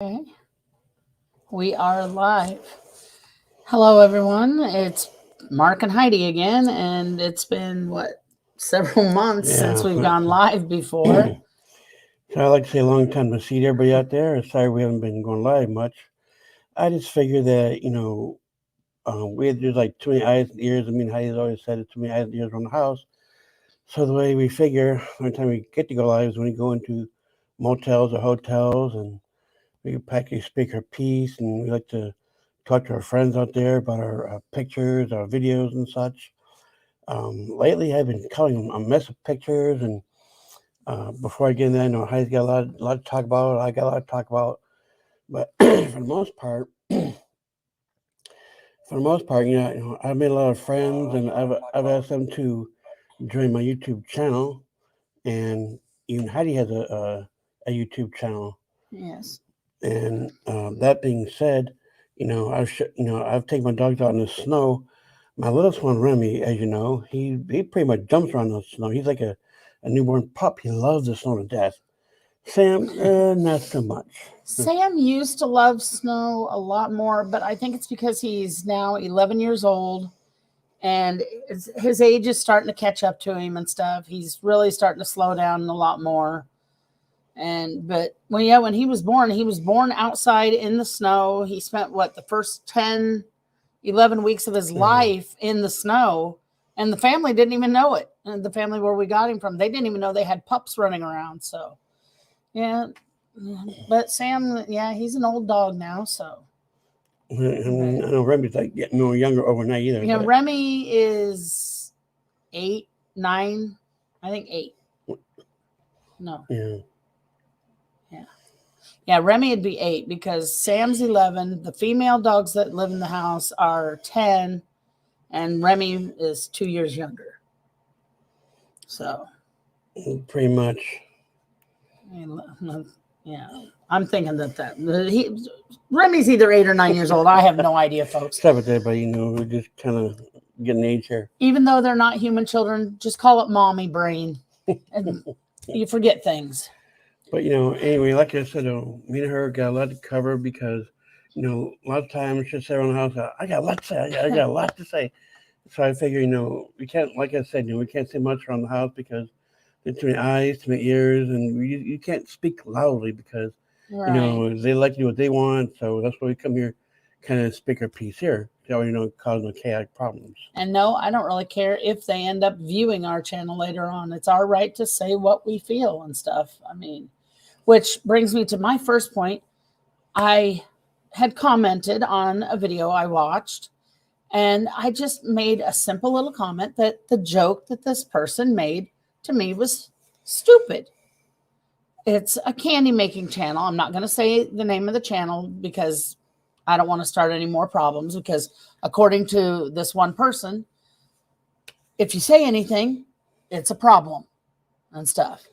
Okay, we are live. Hello, everyone. It's Mark and Heidi again, and it's been several months since Yeah. we've gone live before. So I'd like to say a long time to see everybody out there. Sorry we haven't been going live much. I just figure that, there's like too many eyes and ears. I mean, Heidi's always said it, too many eyes and ears around the house. So the way we figure, every time we get to go live is when we go into motels or hotels and we practically speak our piece and we like to talk to our friends out there about our pictures, our videos and such. Lately I've been calling a mess of pictures and before I get in there, I know Heidi's got a lot to talk about. I got a lot to talk about, but I've made a lot of friends, and I've asked them to join my YouTube channel, and even Heidi has a YouTube channel. Yes. And that being said, I've taken my dogs out in the snow. My littlest one, Remy, as you know, he pretty much jumps around in the snow. He's like a newborn pup. He loves the snow to death. Sam, not so much. Sam used to love snow a lot more, but I think it's because he's now 11 years old and his age is starting to catch up to him and stuff. He's really starting to slow down a lot more. When he was born outside in the snow. He spent the first 10, 11 weeks of his life in the snow, and the family didn't even know it. And the family where we got him from, they didn't even know they had pups running around. So, yeah. But Sam, yeah, he's an old dog now. So, I mean, I know Remy's like getting no younger overnight either. yeah, Remy is 8, 9, I think 8. No. Yeah. Yeah, Remy would be 8 because Sam's 11. The female dogs that live in the house are 10, and Remy is 2 years younger. So, Pretty much. Yeah, I'm thinking Remy's either 8 or 9 years old. I have no idea, folks. Stop it there, but we're just kind of getting age here. Even though they're not human children, just call it mommy brain, and you forget things. But anyway, like I said, me and her got a lot to cover because a lot of times she'll say around the house, I got a lot to say. I got a lot to say. So I figure, we can't, like I said, we can't say much around the house because there's too many eyes, too many ears, and you can't speak loudly because they like to do what they want. So that's why we come here, kind of speak our piece here. So cause no chaotic problems. And no, I don't really care if they end up viewing our channel later on. It's our right to say what we feel and stuff. I mean, which brings me to my first point. I had commented on a video I watched, and I just made a simple little comment that the joke that this person made to me was stupid. It's a candy making channel. I'm not going to say the name of the channel because I don't want to start any more problems. Because according to this one person, if you say anything, it's a problem and stuff.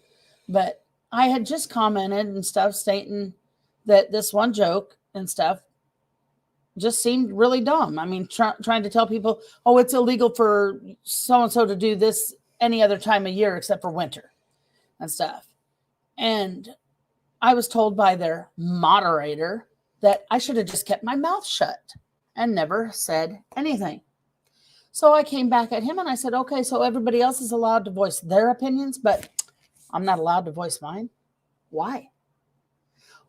But I had just commented and stuff stating that this one joke and stuff just seemed really dumb. I mean, trying to tell people, oh, it's illegal for so and so to do this any other time of year except for winter and stuff. And I was told by their moderator that I should have just kept my mouth shut and never said anything. So I came back at him and I said, okay, so everybody else is allowed to voice their opinions, but I'm not allowed to voice mine. Why?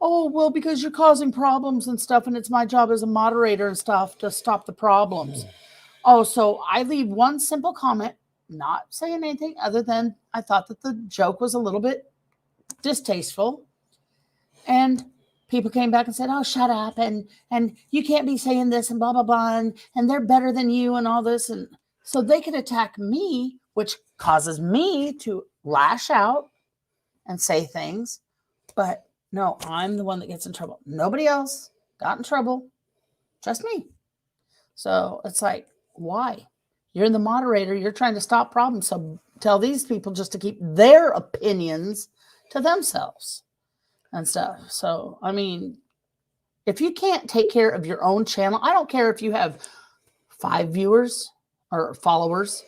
Oh, well, because you're causing problems and stuff, and it's my job as a moderator and stuff to stop the problems. Oh, so I leave one simple comment, not saying anything other than I thought that the joke was a little bit distasteful. And people came back and said, oh, shut up, and you can't be saying this and blah, blah, blah, and they're better than you and all this. And so they could attack me, which causes me to lash out and say things. But no, I'm the one that gets in trouble. Nobody else got in trouble, just me. So it's like, why? You're the moderator. You're trying to stop problems. So tell these people just to keep their opinions to themselves and stuff. So, I mean, if you can't take care of your own channel, I don't care if you have 5 viewers or followers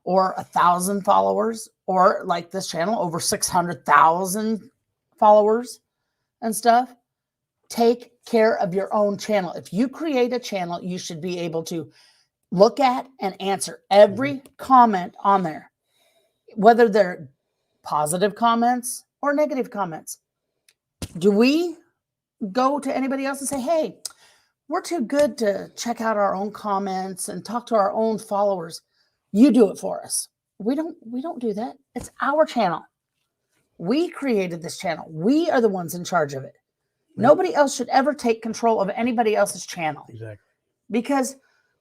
or 1,000 followers or like this channel, over 600,000 followers and stuff. Take care of your own channel. If you create a channel, you should be able to look at and answer every comment on there, whether they're positive comments or negative comments. Do we go to anybody else and say, hey, we're too good to check out our own comments and talk to our own followers? You do it for us. We don't do that. It's our channel. We created this channel. We are the ones in charge of it. Nobody else should ever take control of anybody else's channel. Exactly. Because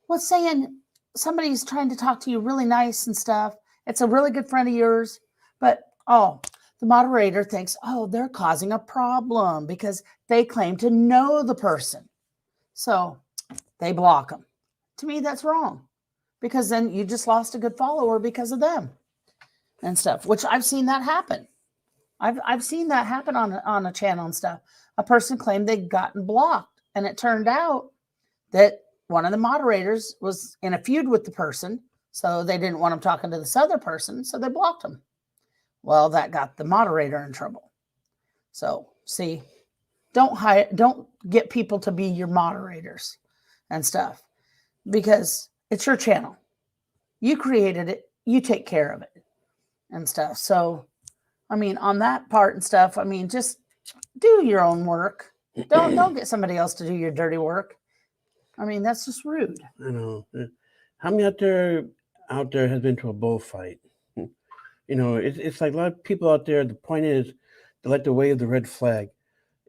what's saying somebody's trying to talk to you really nice and stuff. It's a really good friend of yours, but the moderator thinks, they're causing a problem because they claim to know the person. So they block them. To me, that's wrong, because then you just lost a good follower because of them and stuff, which I've seen that happen. I've seen that happen on a channel and stuff. A person claimed they'd gotten blocked, and it turned out that one of the moderators was in a feud with the person, so they didn't want him talking to this other person, so they blocked him. Well, that got the moderator in trouble. So, see, don't get people to be your moderators and stuff, because it's your channel. You created it, you take care of it and stuff. So, I mean, on that part and stuff, I mean, just do your own work. Don't get somebody else to do your dirty work. I mean, that's just rude. I know. How many out there has been to a bullfight? It's like a lot of people out there. The point is, they like to wave the red flag,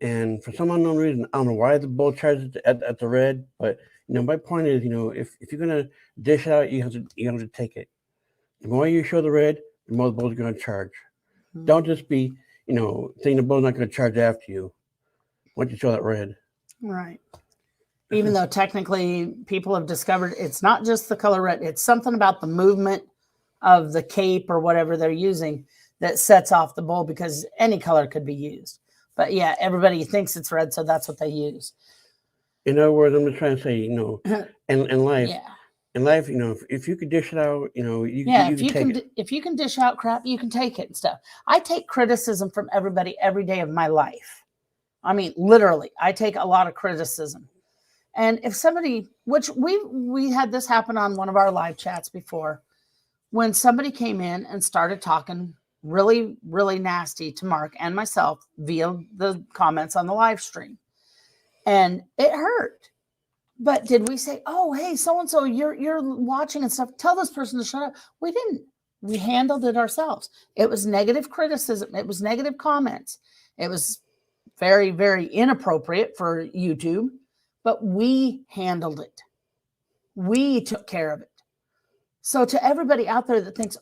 and for some unknown reason, I don't know why the bull charges at the red. But my point is, if you're gonna dish out, you have to take it. The more you show the red, the more the bull's gonna charge. Mm-hmm. Don't just be, saying the bull's not gonna charge after you. Once you show that red, right? Even though technically people have discovered it's not just the color red, it's something about the movement of the cape or whatever they're using that sets off the bull, because any color could be used. But yeah, everybody thinks it's red, so that's what they use. In other words, I'm just trying to say, in life, yeah. In life, if you could dish it out, if you can dish out crap, you can take it and stuff. I take criticism from everybody every day of my life. I mean, literally, I take a lot of criticism. And if somebody, which we had this happen on one of our live chats before, when somebody came in and started talking really, really nasty to Mark and myself via the comments on the live stream, and it hurt. But did we say, hey, so-and-so, you're watching and stuff, tell this person to shut up? We didn't. We handled it ourselves. It was negative criticism. It was negative comments. It was very, very inappropriate for YouTube, but we handled it. We took care of it. So to everybody out there that thinks,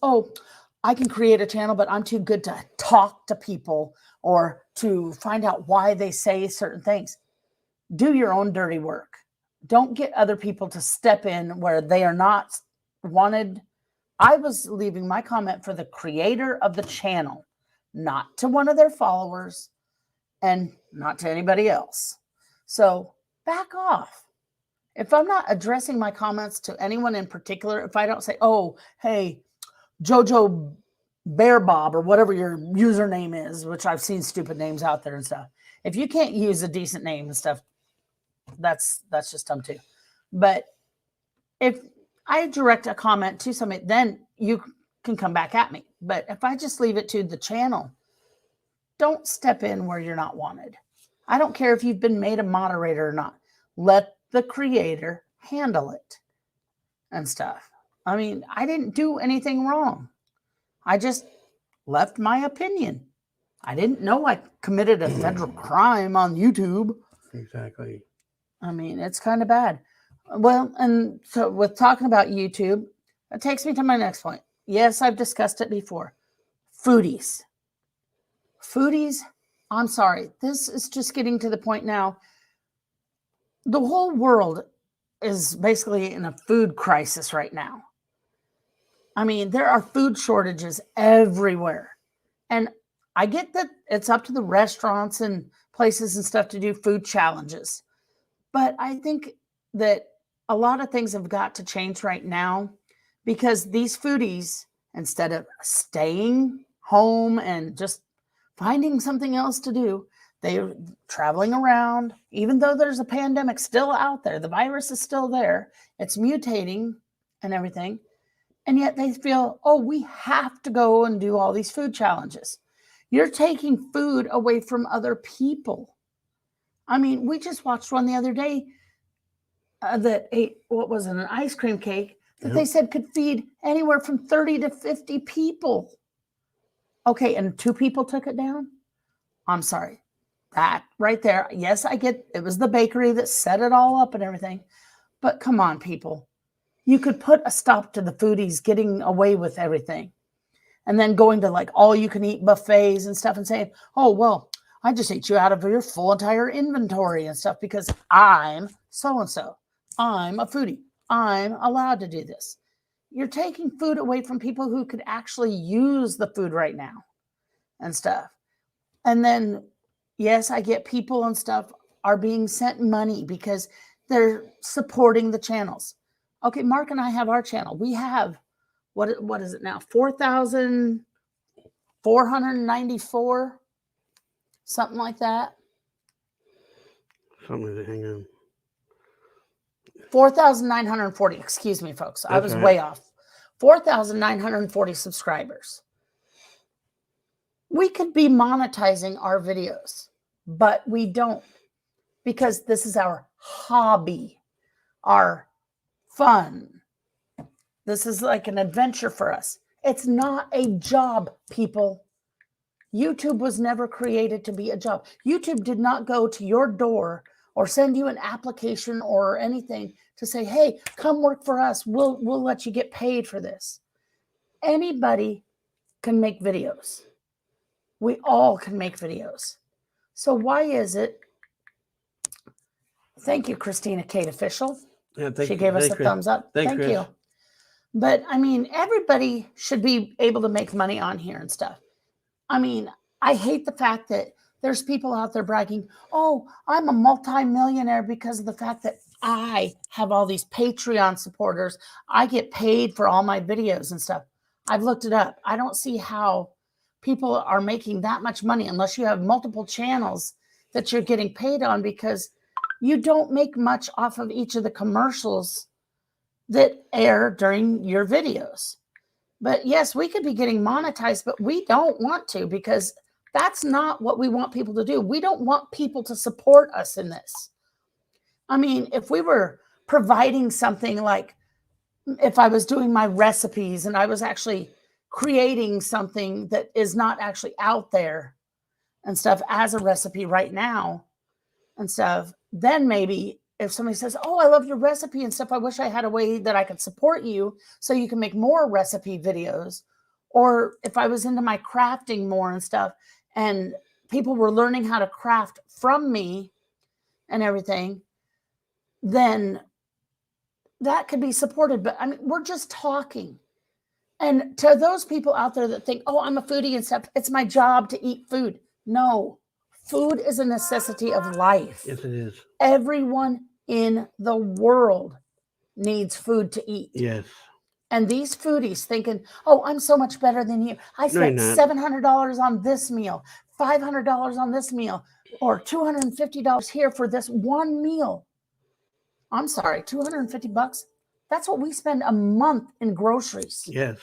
I can create a channel, but I'm too good to talk to people or to find out why they say certain things, do your own dirty work. Don't get other people to step in where they are not wanted. I was leaving my comment for the creator of the channel, not to one of their followers and not to anybody else. So back off. If I'm not addressing my comments to anyone in particular, if I don't say, hey, Jojo Bear Bob or whatever your username is, which I've seen stupid names out there and stuff. If you can't use a decent name and stuff, that's just dumb too. But if I direct a comment to somebody, then you can come back at me. But if I just leave it to the channel, don't step in where you're not wanted. I don't care if you've been made a moderator or not. Let the creator handle it and stuff. I mean, I didn't do anything wrong. I just left my opinion. I didn't know I committed a federal crime on YouTube. Exactly. I mean, it's kind of bad. Well, and so with talking about YouTube, it takes me to my next point. Yes, I've discussed it before. Foodies. Foodies, I'm sorry. This is just getting to the point now. The whole world is basically in a food crisis right now. I mean, there are food shortages everywhere. And I get that it's up to the restaurants and places and stuff to do food challenges. But I think that a lot of things have got to change right now, because these foodies, instead of staying home and just finding something else to do, They're traveling around, even though there's a pandemic still out there, the virus is still there, it's mutating and everything. And yet they feel, oh, we have to go and do all these food challenges. You're taking food away from other people. I mean, we just watched one the other day that ate, what was it, an ice cream cake that they said could feed anywhere from 30 to 50 people. Okay, and 2 people took it down? I'm sorry. That right there, yes, I get it was the bakery that set it all up and everything. But come on, people. You could put a stop to the foodies getting away with everything and then going to like all you can eat buffets and stuff and saying, oh, well, I just ate you out of your full entire inventory and stuff because I'm so-and-so. I'm a foodie. I'm allowed to do this. You're taking food away from people who could actually use the food right now and stuff. And then, yes, I get people and stuff are being sent money because they're supporting the channels. Okay, Mark and I have our channel. We have, what is it now? 4,494, something like that. Something like that. Hang on. 4,940. Excuse me, folks. I was way off. 4,940 subscribers. We could be monetizing our videos, but we don't because this is our hobby, our fun. This is like an adventure for us. It's not a job, people. YouTube was never created to be a job. YouTube did not go to your door or send you an application or anything to say, hey, come work for us. We'll let you get paid for this. Anybody can make videos. We all can make videos. So why is it? Thank you, Christina Kate Official. Yeah, she gave us a thumbs up. Thank you. But I mean, everybody should be able to make money on here and stuff. I mean, I hate the fact that there's people out there bragging, oh, I'm a multi-millionaire because of the fact that I have all these Patreon supporters. I get paid for all my videos and stuff. I've looked it up. I don't see how people are making that much money unless you have multiple channels that you're getting paid on, because you don't make much off of each of the commercials that air during your videos. But yes, we could be getting monetized, but we don't want to, because that's not what we want people to do. We don't want people to support us in this. I mean, if we were providing something like, if I was doing my recipes and I was actually creating something that is not actually out there and stuff as a recipe right now and stuff, then maybe if somebody says, oh, I love your recipe and stuff, I wish I had a way that I could support you so you can make more recipe videos. Or if I was into my crafting more and stuff and people were learning how to craft from me and everything, then that could be supported. But I mean, we're just talking. And to those people out there that think, oh, I'm a foodie and stuff, it's my job to eat food. No, food is a necessity of life. Yes, it is. Everyone in the world needs food to eat. Yes. And these foodies thinking, oh, I'm so much better than you. I spent $700 on this meal, $500 on this meal, or $250 here for this one meal. I'm sorry, $250? That's what we spend a month in groceries. Yes.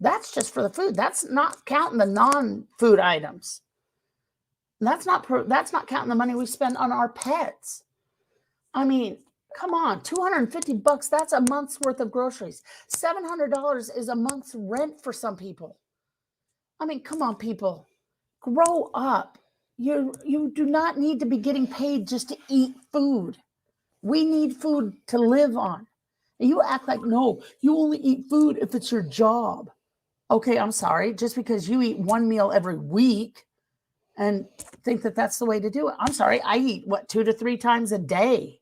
That's just for the food. That's not counting the non-food items. That's not counting the money we spend on our pets. I mean, come on, $250, that's a month's worth of groceries. $700 is a month's rent for some people. I mean, come on, people. Grow up. You do not need to be getting paid just to eat food. We need food to live on. And you act like, no, you only eat food if it's your job. Okay, I'm sorry. Just because you eat one meal every week and think that that's the way to do it. I'm sorry. I eat, 2 to 3 times a day.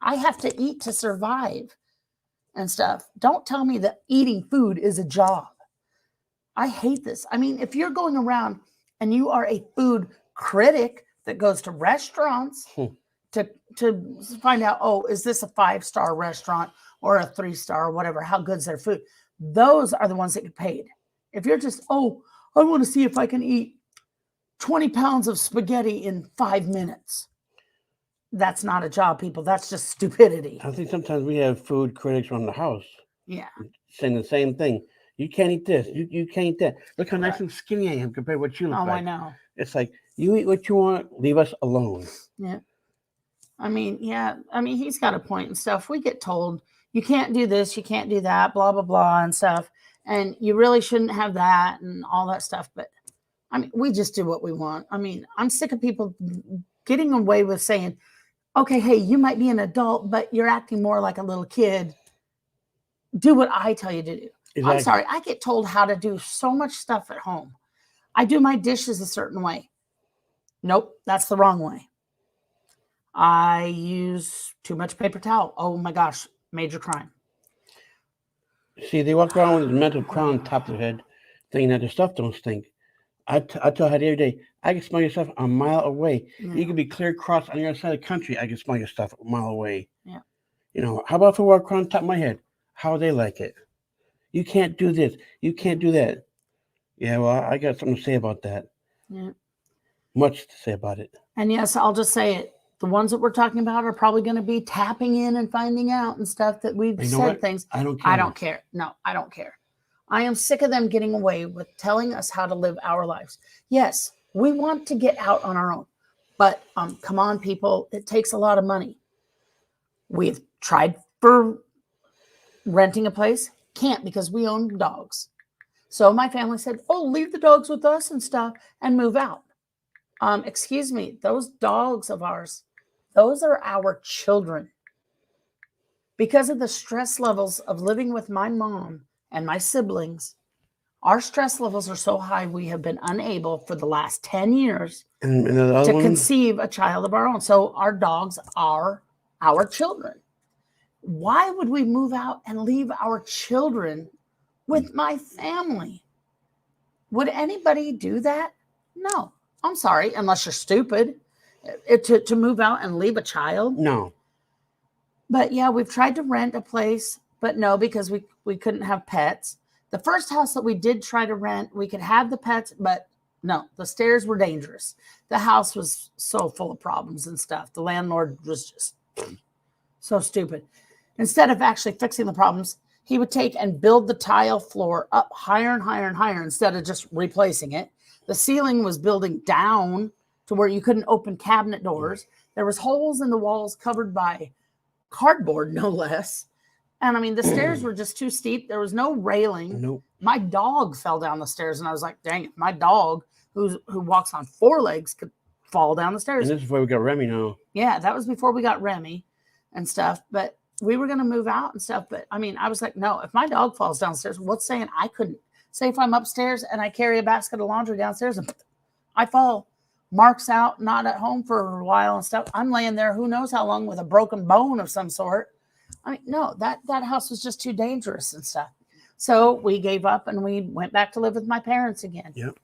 I have to eat to survive and stuff. Don't tell me that eating food is a job. I hate this. I mean, if you're going around and you are a food critic that goes to restaurants to find out, oh, is this a 5-star restaurant or a 3-star or whatever, how good's their food? Those are the ones that get paid. If you're just, oh, I want to see if I can eat 20 pounds of spaghetti in 5 minutes. That's not a job, people. That's just stupidity. I think sometimes we have food critics around the house Yeah. saying the same thing. You can't eat this. You can't eat that. Look how nice Right. and skinny I am compared to what you look Oh, like. I know. It's like, you eat what you want, leave us alone. Yeah. I mean, he's got a point and stuff. We get told you can't do this, you can't do that, blah, blah, blah, and stuff. And you really shouldn't have that and all that stuff. But I mean, we just do what we want. I mean, I'm sick of people getting away with saying, okay, hey, you might be an adult, but you're acting more like a little kid. Do what I tell you to do. Exactly. I'm sorry. I get told how to do so much stuff at home. I do my dishes a certain way. Nope, that's the wrong way. I use too much paper towel. Oh my gosh, major crime. See, they walk around with a mental crown on top of their head, thinking that their stuff don't stink. I tell her the other day, I can smell your stuff a mile away. Yeah. You can be clear across on the other side of the country. I can smell your stuff a mile away. Yeah. You know, how about if I walk around the top of my head? How they like it? You can't do this. You can't do that. Yeah, well, I got something to say about that. Yeah. Much to say about it. And yes, I'll just say it. The ones that we're talking about are probably going to be tapping in and finding out and stuff that we've You know said what? things. I don't care. I don't care. No, I don't care. I am sick of them getting away with telling us how to live our lives. Yes, we want to get out on our own, but come on, people, it takes a lot of money. We've tried for renting a place, can't because we own dogs. So my family said, "Oh, leave the dogs with us and stuff and move out." Excuse me, those dogs of ours, those are our children. Because of the stress levels of living with my mom and my siblings, our stress levels are so high we have been unable for the last 10 years And the other to one, conceive a child of our own. So our dogs are our children. Why would we move out and leave our children with my family? Would anybody do that? No. I'm sorry, unless you're stupid to move out and leave a child. no. But yeah, we've tried to rent a place, but no, because we couldn't have pets. The first house that we did try to rent, we could have the pets, but no, the stairs were dangerous. The house was so full of problems and stuff. The landlord was just so stupid. Instead of actually fixing the problems, he would take and build the tile floor up higher and higher and higher instead of just replacing it. The ceiling was building down to where you couldn't open cabinet doors. There was holes in the walls covered by cardboard, no less. And I mean, the stairs were just too steep. There was no railing. Nope. My dog fell down the stairs, and I was like, dang it, my dog, who walks on 4 legs, could fall down the stairs. And this is where we got Remy now. Yeah, that was before we got Remy and stuff. But we were going to move out and stuff. But I mean, I was like, no, if my dog falls downstairs, what's saying I couldn't? Say if I'm upstairs and I carry a basket of laundry downstairs and I fall, Mark's out, not at home for a while and stuff. I'm laying there, who knows how long, with a broken bone of some sort. I mean, no, that house was just too dangerous and stuff. So we gave up and we went back to live with my parents again. Yep.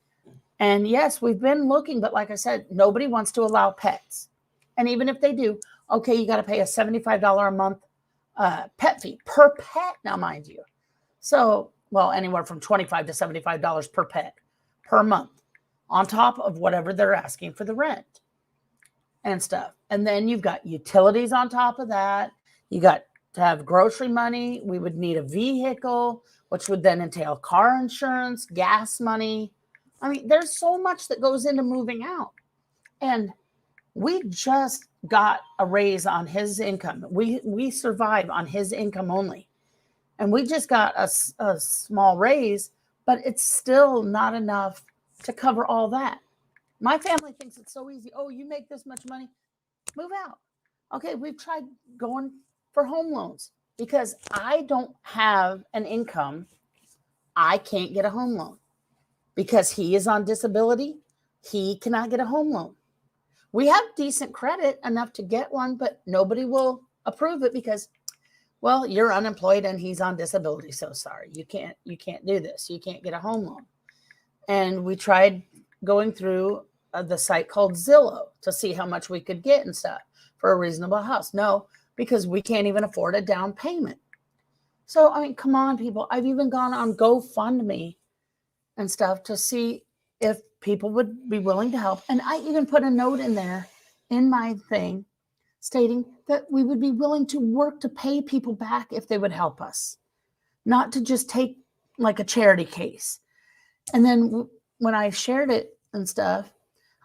And yes, we've been looking, but like I said, nobody wants to allow pets. And even if they do, okay, you got to pay a $75 a month pet fee per pet. Now, mind you. So, well, anywhere from $25 to $75 per pet per month, on top of whatever they're asking for the rent and stuff. And then you've got utilities on top of that. You got to have grocery money. We would need a vehicle, which would then entail car insurance, gas money. I mean, there's so much that goes into moving out. And we just got a raise on his income. We survive on his income only. And we just got a small raise, but it's still not enough to cover all that. My family thinks it's so easy. Oh, you make this much money, move out. Okay, we've tried going for home loans because I don't have an income. I can't get a home loan because he is on disability. He cannot get a home loan. We have decent credit enough to get one, but nobody will approve it because, well, you're unemployed and he's on disability. So sorry, you can't do this. You can't get a home loan. And we tried going through the site called Zillow to see how much we could get and stuff for a reasonable house. No, because we can't even afford a down payment. So, I mean, come on, people. I've even gone on GoFundMe and stuff to see if people would be willing to help. And I even put a note in there in my thing stating that we would be willing to work to pay people back if they would help us, not to just take like a charity case. And then when I shared it and stuff,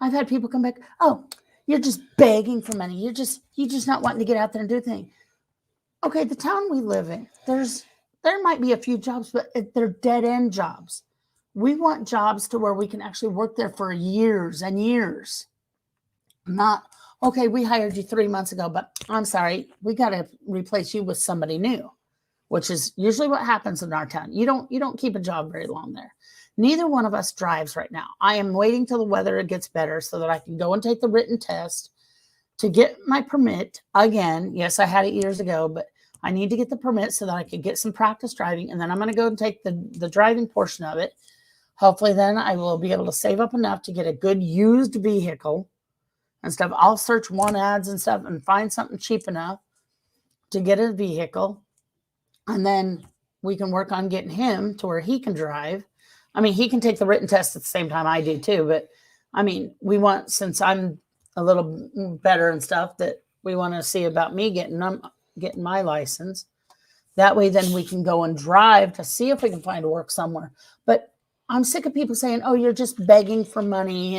I've had people come back, oh, you're just begging for money. You're just not wanting to get out there and do things. Okay, the town we live in, there might be a few jobs, but they're dead end jobs. We want jobs to where we can actually work there for years and years. Not, okay, we hired you 3 months ago, but I'm sorry, we got to replace you with somebody new, which is usually what happens in our town. You don't keep a job very long there. Neither one of us drives right now. I am waiting till the weather gets better so that I can go and take the written test to get my permit again. Yes, I had it years ago, but I need to get the permit so that I can get some practice driving. And then I'm going to go and take the driving portion of it. Hopefully then I will be able to save up enough to get a good used vehicle and stuff. I'll search one ads and stuff and find something cheap enough to get a vehicle. And then we can work on getting him to where he can drive. I mean, he can take the written test at the same time I do too. But I mean, we want, since I'm a little better and stuff, that we want to see about me getting my license. That way, then we can go and drive to see if we can find work somewhere. But I'm sick of people saying, oh, you're just begging for money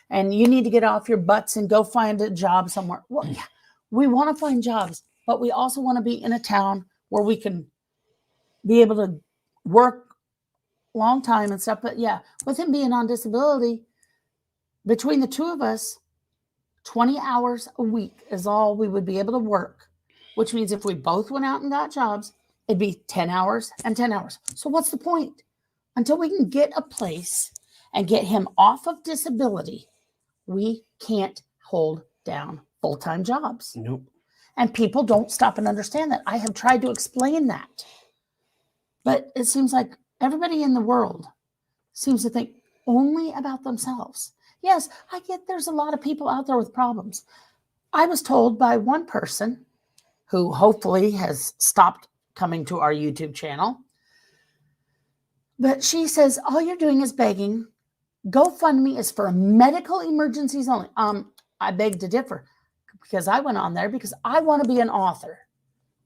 and you need to get off your butts and go find a job somewhere. Well, yeah, we want to find jobs, but we also want to be in a town where we can be able to work long time and stuff. But yeah, with him being on disability, between the two of us, 20 hours a week is all we would be able to work, which means if we both went out and got jobs, it'd be 10 hours and 10 hours. So what's the point? Until we can get a place and get him off of disability, we can't hold down full-time jobs. Nope. And people don't stop and understand that. I have tried to explain that. But it seems like everybody in the world seems to think only about themselves. Yes, I get there's a lot of people out there with problems. I was told by one person who hopefully has stopped coming to our YouTube channel, but she says, all you're doing is begging. GoFundMe is for medical emergencies only. I beg to differ because I went on there because I want to be an author.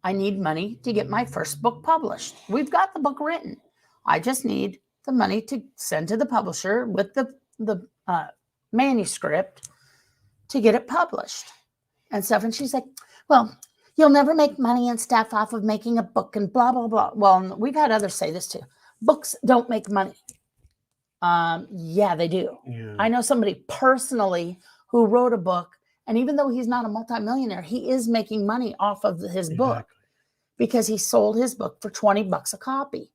I need money to get my first book published. We've got the book written. I just need the money to send to the publisher with the manuscript to get it published and stuff. And she's like, well, you'll never make money and stuff off of making a book and blah, blah, blah. Well, we've had others say this too. Books don't make money. Yeah, they do. Yeah. I know somebody personally who wrote a book, and even though he's not a multimillionaire, he is making money off of his book because he sold his book for $20 a copy.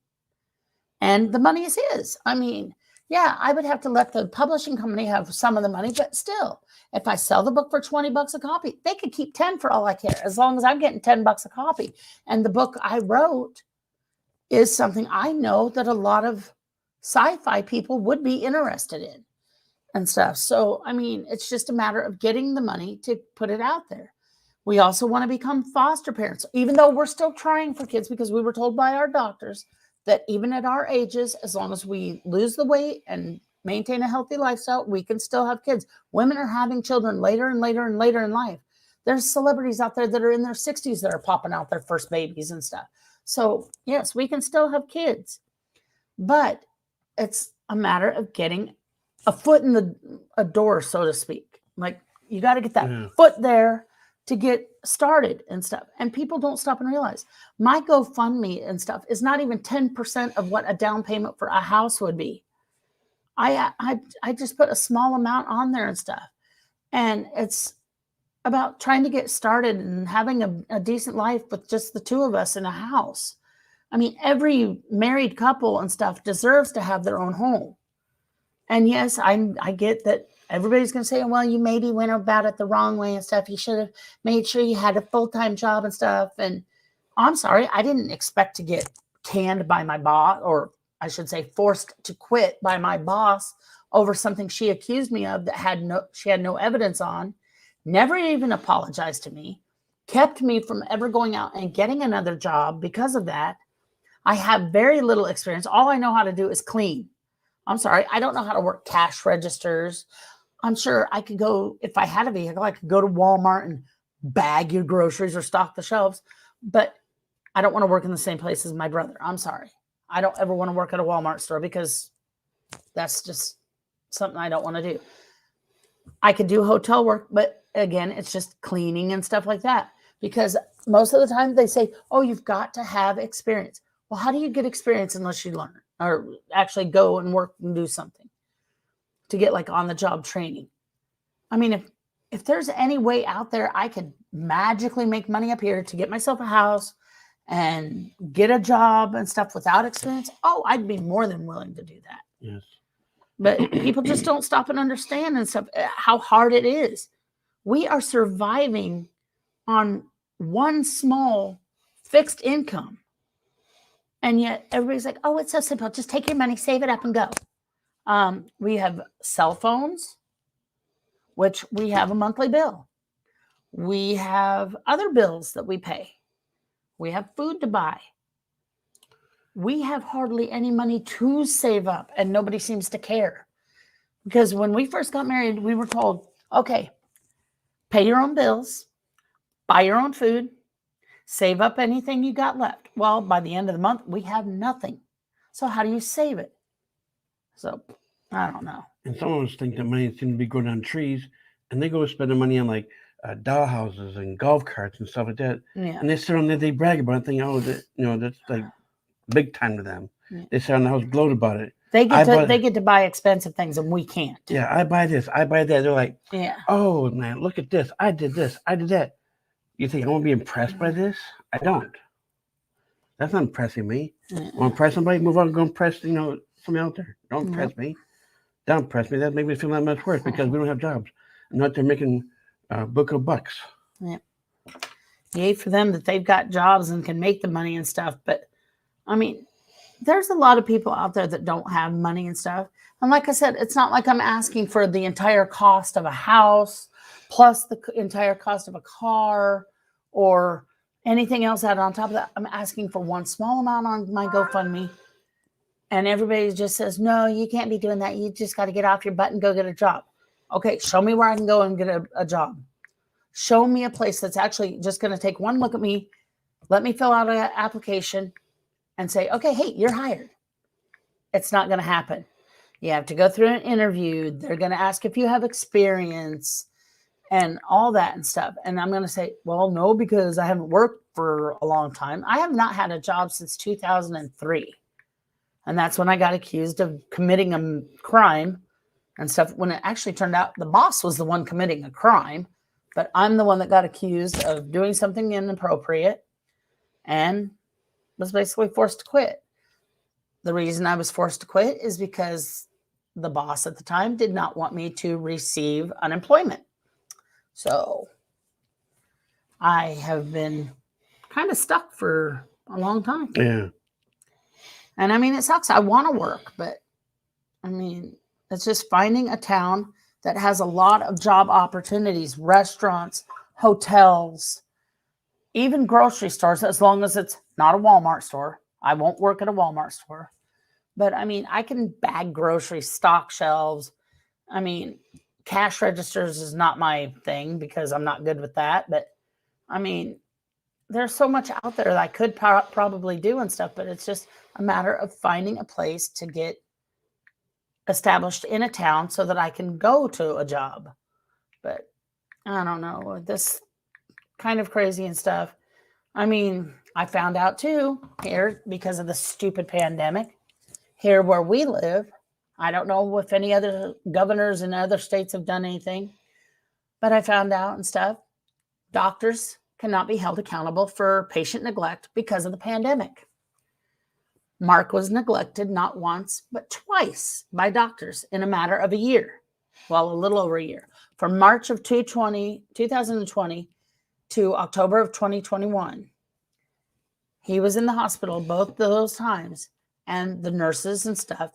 And the money is his. I mean, yeah, I would have to let the publishing company have some of the money, but still, if I sell the book for $20 a copy, they could keep 10 for all I care, as long as I'm getting $10 a copy. And the book I wrote is something I know that a lot of sci-fi people would be interested in and stuff. So, I mean, it's just a matter of getting the money to put it out there. We also want to become foster parents, even though we're still trying for kids because we were told by our doctors that even at our ages, as long as we lose the weight and maintain a healthy lifestyle, we can still have kids. Women are having children later and later and later in life. There's celebrities out there that are in their 60s that are popping out their first babies and stuff. So yes, we can still have kids, but it's a matter of getting a foot in a door, so to speak. Like you got to get that foot there to get started and stuff. And people don't stop and realize my GoFundMe and stuff is not even 10% of what a down payment for a house would be. I just put a small amount on there and stuff. And it's about trying to get started and having a decent life with just the two of us in a house. I mean, every married couple and stuff deserves to have their own home. And yes, I get that everybody's going to say, well, you maybe went about it the wrong way and stuff. You should have made sure you had a full-time job and stuff. And I'm sorry, I didn't expect to get canned by my boss, or I should say forced to quit by my boss over something she accused me of that she had no evidence on, never even apologized to me, kept me from ever going out and getting another job because of that. I have very little experience. All I know how to do is clean. I'm sorry, I don't know how to work cash registers. I'm sure I could go, if I had a vehicle, I could go to Walmart and bag your groceries or stock the shelves. But I don't want to work in the same place as my brother. I'm sorry. I don't ever want to work at a Walmart store because that's just something I don't want to do. I could do hotel work, but again, it's just cleaning and stuff like that. Because most of the time they say, oh, you've got to have experience. Well, how do you get experience unless you learn or actually go and work and do something to get like on the job training? I mean, if there's any way out there I could magically make money up here to get myself a house and get a job and stuff without experience, oh, I'd be more than willing to do that. Yes. But people just don't stop and understand and stuff how hard it is. We are surviving on one small fixed income. And yet everybody's like, oh, it's so simple. Just take your money, save it up and go. We have cell phones, which we have a monthly bill. We have other bills that we pay. We have food to buy. We have hardly any money to save up, and nobody seems to care. Because when we first got married, we were told, okay, pay your own bills, buy your own food, save up anything you got left. Well, by the end of the month, we have nothing. So how do you save it? So I don't know. And some of us think that money seems to be growing on trees, and they go spend their money on like doll houses and golf carts and stuff like that. Yeah. And they sit on there, they brag about it, thinking, oh, that, that's like big time to them. Yeah. They sit on the house, gloat about it. They get to buy expensive things and we can't. Yeah, I buy this, I buy that. They're like, yeah, oh man, look at this. I did this, I did that. You think I want to be impressed by this? I don't. That's not impressing me. Want to impress somebody? Move on and go impress, somebody out there. Don't impress me. Don't impress me. That makes me feel that much worse because we don't have jobs. I'm not there making book of bucks. Yeah. Yay for them that they've got jobs and can make the money and stuff. But I mean, there's a lot of people out there that don't have money and stuff. And like I said, it's not like I'm asking for the entire cost of a house plus the entire cost of a car or anything else out on top of that. I'm asking for one small amount on my GoFundMe. And everybody just says, no, you can't be doing that. You just got to get off your butt and go get a job. Okay, show me where I can go and get a job. Show me a place that's actually just going to take one look at me, let me fill out an application and say, okay, hey, you're hired. It's not going to happen. You have to go through an interview. They're going to ask if you have experience and all that and stuff. And I'm going to say, well, no, because I haven't worked for a long time. I have not had a job since 2003. And that's when I got accused of committing a crime and stuff, when it actually turned out the boss was the one committing a crime, but I'm the one that got accused of doing something inappropriate and was basically forced to quit. The reason I was forced to quit is because the boss at the time did not want me to receive unemployment. So I have been kind of stuck for a long time. Yeah. And I mean, it sucks. I want to work, but I mean, it's just finding a town that has a lot of job opportunities, restaurants, hotels, even grocery stores, as long as it's not a Walmart store. I won't work at a Walmart store. But I mean, I can bag groceries, stock shelves. I mean, cash registers is not my thing because I'm not good with that. But I mean, there's so much out there that I could probably do and stuff, but it's just a matter of finding a place to get established in a town so that I can go to a job. But I don't know, this kind of crazy and stuff. I mean, I found out too here because of the stupid pandemic here where we live. I don't know if any other governors in other states have done anything, but I found out and stuff. Doctors cannot be held accountable for patient neglect because of the pandemic. Mark was neglected not once, but twice by doctors in a matter of a year. Well, a little over a year. From March of 2020 to October of 2021. He was in the hospital both those times, and the nurses and stuff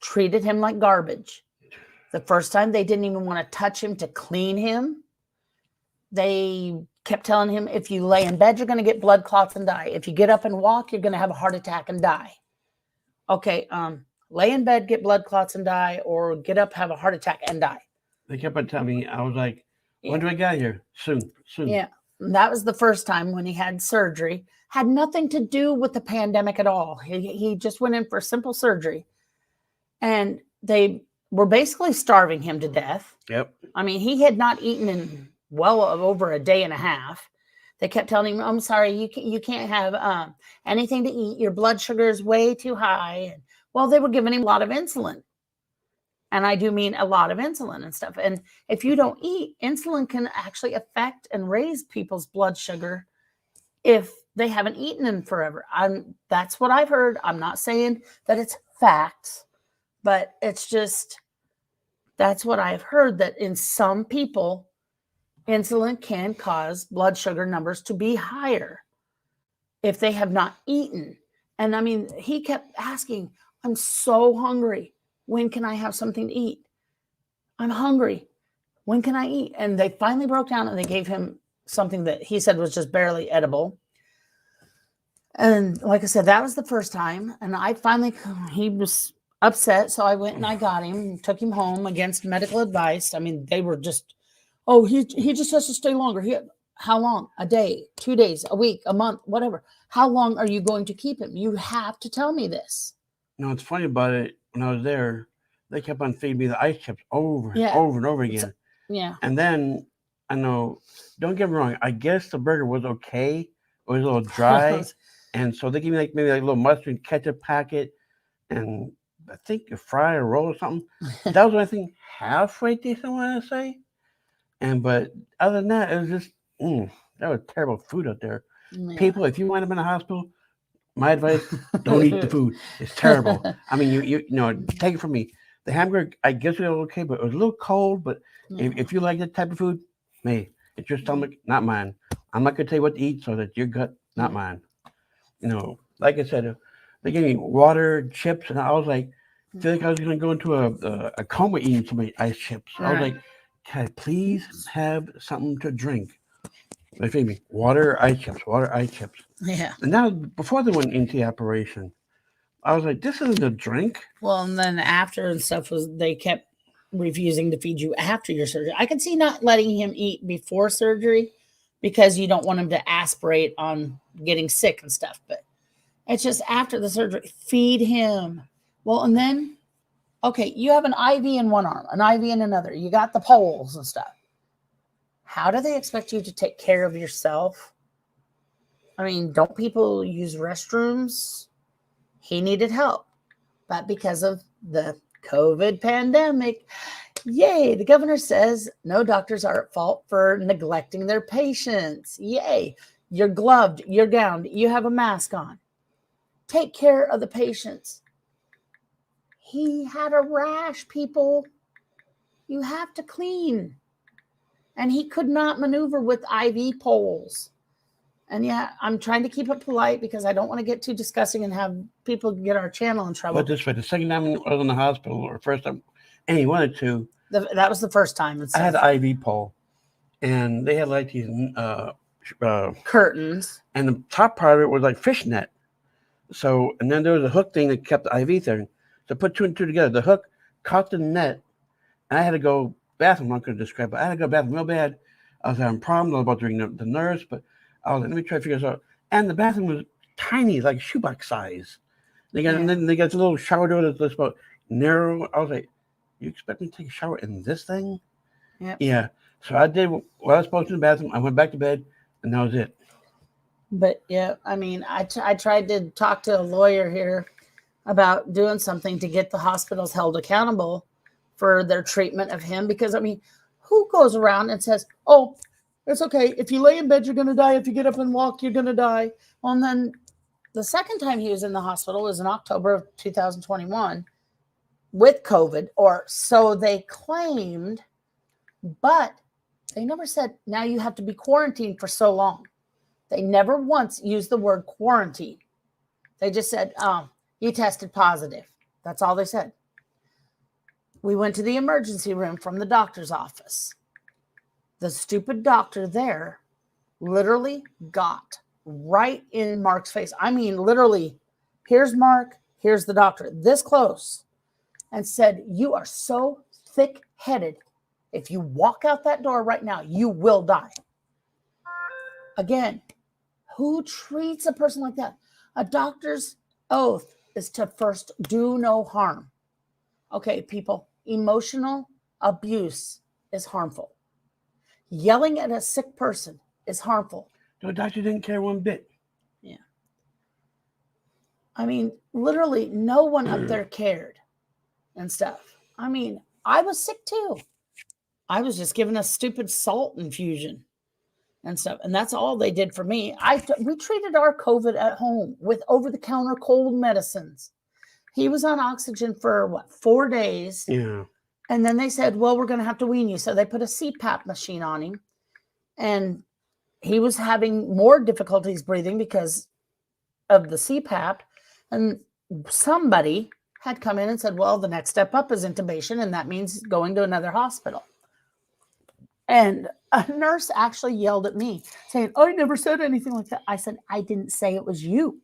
treated him like garbage. The first time, they didn't even want to touch him to clean him. They kept telling him, if you lay in bed, you're going to get blood clots and die. If you get up and walk, you're going to have a heart attack and die. Okay, lay in bed, get blood clots and die, or get up, have a heart attack and die. They kept on telling me, I was like, when Yeah. do I get here? Soon, soon. Yeah. And that was the first time when he had surgery. Had nothing to do with the pandemic at all. He just went in for simple surgery. And they were basically starving him to death. Yep. I mean, he had not eaten in well over a day and a half. They kept telling him, "I'm sorry, you can't have anything to eat. Your blood sugar is way too high." And, well, they were giving him a lot of insulin, and I do mean a lot of insulin and stuff. And if you don't eat, insulin can actually affect and raise people's blood sugar if they haven't eaten in forever. That's what I've heard. I'm not saying that it's facts, but it's just that's what I've heard, that in some people, insulin can cause blood sugar numbers to be higher if they have not eaten. And I mean, he kept asking, I'm so hungry. When can I have something to eat? I'm hungry. When can I eat? And they finally broke down and they gave him something that he said was just barely edible. And like I said, that was the first time. And he was upset. So I went and I got him, took him home against medical advice. I mean, they were just, oh, he just has to stay longer. How long? A day, 2 days, a week, a month, whatever. How long are you going to keep him? You have to tell me this. No, it's funny about it. When I was there, they kept on feeding me the ice chips over and Yeah. over and over again. Yeah. And then, I know, don't get me wrong, I guess the burger was okay. It was a little dry. And so they gave me maybe a little mustard and ketchup packet and I think a fry or roll or something. That was, I think, halfway decent, I want to say. But other than that, it was just, that was terrible food out there. Yeah. People, if you wind up in a hospital, my advice, don't eat the food. It's terrible. I mean, you know, take it from me. The hamburger, I guess it was okay, but it was a little cold. But if you like that type of food, hey, it's your stomach, not mine. I'm not going to tell you what to eat so that your gut, not mine. You know, like I said, they gave me water, chips, and I was like, I feel like I was going to go into a coma eating so many ice chips. I was like, can I please have something to drink? They feed me water, ice chips, water, ice chips. Yeah. And now, before they went into the operation, I was like, this isn't a drink. Well, and then after and stuff they kept refusing to feed you after your surgery. I can see not letting him eat before surgery because you don't want him to aspirate on getting sick and stuff. But it's just after the surgery, feed him. Well, and then, okay, you have an IV in one arm, an IV in another. You got the poles and stuff. How do they expect you to take care of yourself? I mean, don't people use restrooms? He needed help. But because of the COVID pandemic, yay, the governor says no doctors are at fault for neglecting their patients. Yay, you're gloved, you're gowned, you have a mask on. Take care of the patients. He had a rash, people. You have to clean. And he could not maneuver with IV poles. And yeah, I'm trying to keep it polite because I don't want to get too disgusting and have people get our channel in trouble. But this way, the second time I was in the hospital, or first time, any one or two, that was the first time. I had an IV pole, and they had like these curtains, and the top part of it was like fishnet. So, and then there was a hook thing that kept the IV there. So put two and two together. The hook caught the net, and I had to go bathroom. I'm not going to describe it. I had to go bathroom real bad. I was having problems. I was about to ring the nurse, but I was like, let me try to figure this out. And the bathroom was tiny, like shoebox size. And then they got a little shower door that's about narrow. I was like, you expect me to take a shower in this thing? Yep. Yeah. So I did what I was supposed to in the bathroom. I went back to bed, and that was it. But yeah, I mean, I tried to talk to a lawyer here about doing something to get the hospitals held accountable for their treatment of him. Because, I mean, who goes around and says, oh, it's okay. If you lay in bed, you're going to die. If you get up and walk, you're going to die. Well, and then the second time he was in the hospital was in October of 2021 with COVID, or so they claimed, but they never said, now you have to be quarantined for so long. They never once used the word quarantine. They just said, you tested positive. That's all they said. We went to the emergency room from the doctor's office. The stupid doctor there literally got right in Mark's face. I mean, literally, here's Mark, here's the doctor, this close, and said, "You are so thick-headed. If you walk out that door right now, you will die." Again, who treats a person like that? A doctor's oath is to first do no harm. Okay, people, emotional abuse is harmful. Yelling at a sick person is harmful. The doctor didn't care one bit. Yeah. I mean, literally, no one up there cared and stuff. I mean, I was sick too. I was just given a stupid salt infusion and stuff. And that's all they did for me. We treated our COVID at home with over-the-counter cold medicines. He was on oxygen for 4 days. Yeah. And then they said, well, we're going to have to wean you. So they put a CPAP machine on him. And he was having more difficulties breathing because of the CPAP. And somebody had come in and said, well, the next step up is intubation. And that means going to another hospital. And a nurse actually yelled at me saying, "Oh, I never said anything like that." I said, "I didn't say it was you.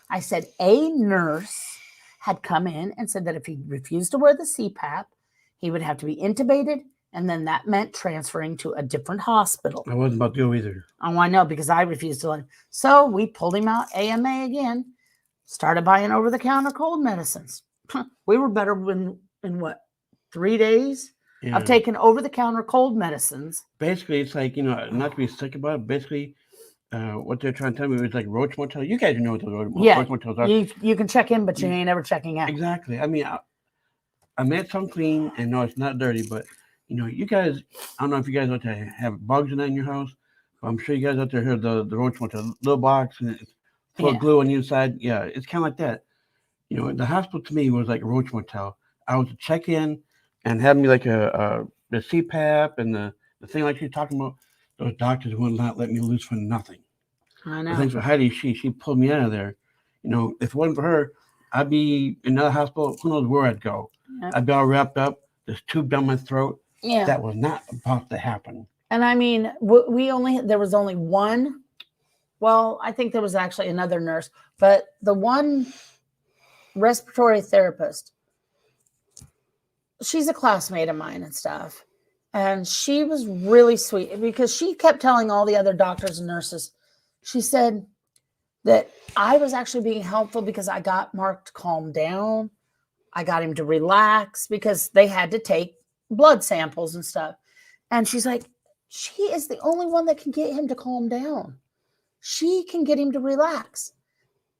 I said a nurse had come in and said that if he refused to wear the CPAP, he would have to be intubated. And then that meant transferring to a different hospital." I wasn't about to go either. Oh, I know, because I refused to let him. So we pulled him out AMA again, started buying over-the-counter cold medicines. We were better in what, 3 days? Yeah. I've taken over-the-counter cold medicines. Basically, it's like, not to be sick about it. Basically, what they're trying to tell me was like Roach Motel. You guys know what those Roach Motels are. You can check in, but you ain't ever checking out. Exactly. I mean, I made some clean, and no, it's not dirty, but, you guys, I don't know if you guys out there have bugs in that in your house, but I'm sure you guys out there heard the Roach Motel, little box, and it's full of glue on the inside. Yeah, it's kind of like that. The hospital to me was like a Roach Motel. I was to check in and have me like the CPAP and the thing like you're talking about. Those doctors would not let me loose for nothing. I know. Thanks for Heidi. She pulled me out of there. If it wasn't for her, I'd be in another hospital. Who knows where I'd go? Yep. I'd be all wrapped up. This tube down my throat. Yeah. That was not about to happen. And I mean, there was only one. Well, I think there was actually another nurse, but the one respiratory therapist, she's a classmate of mine and stuff. And she was really sweet because she kept telling all the other doctors and nurses, she said that I was actually being helpful because I got Mark to calm down. I got him to relax because they had to take blood samples and stuff. And she's like, she is the only one that can get him to calm down. She can get him to relax.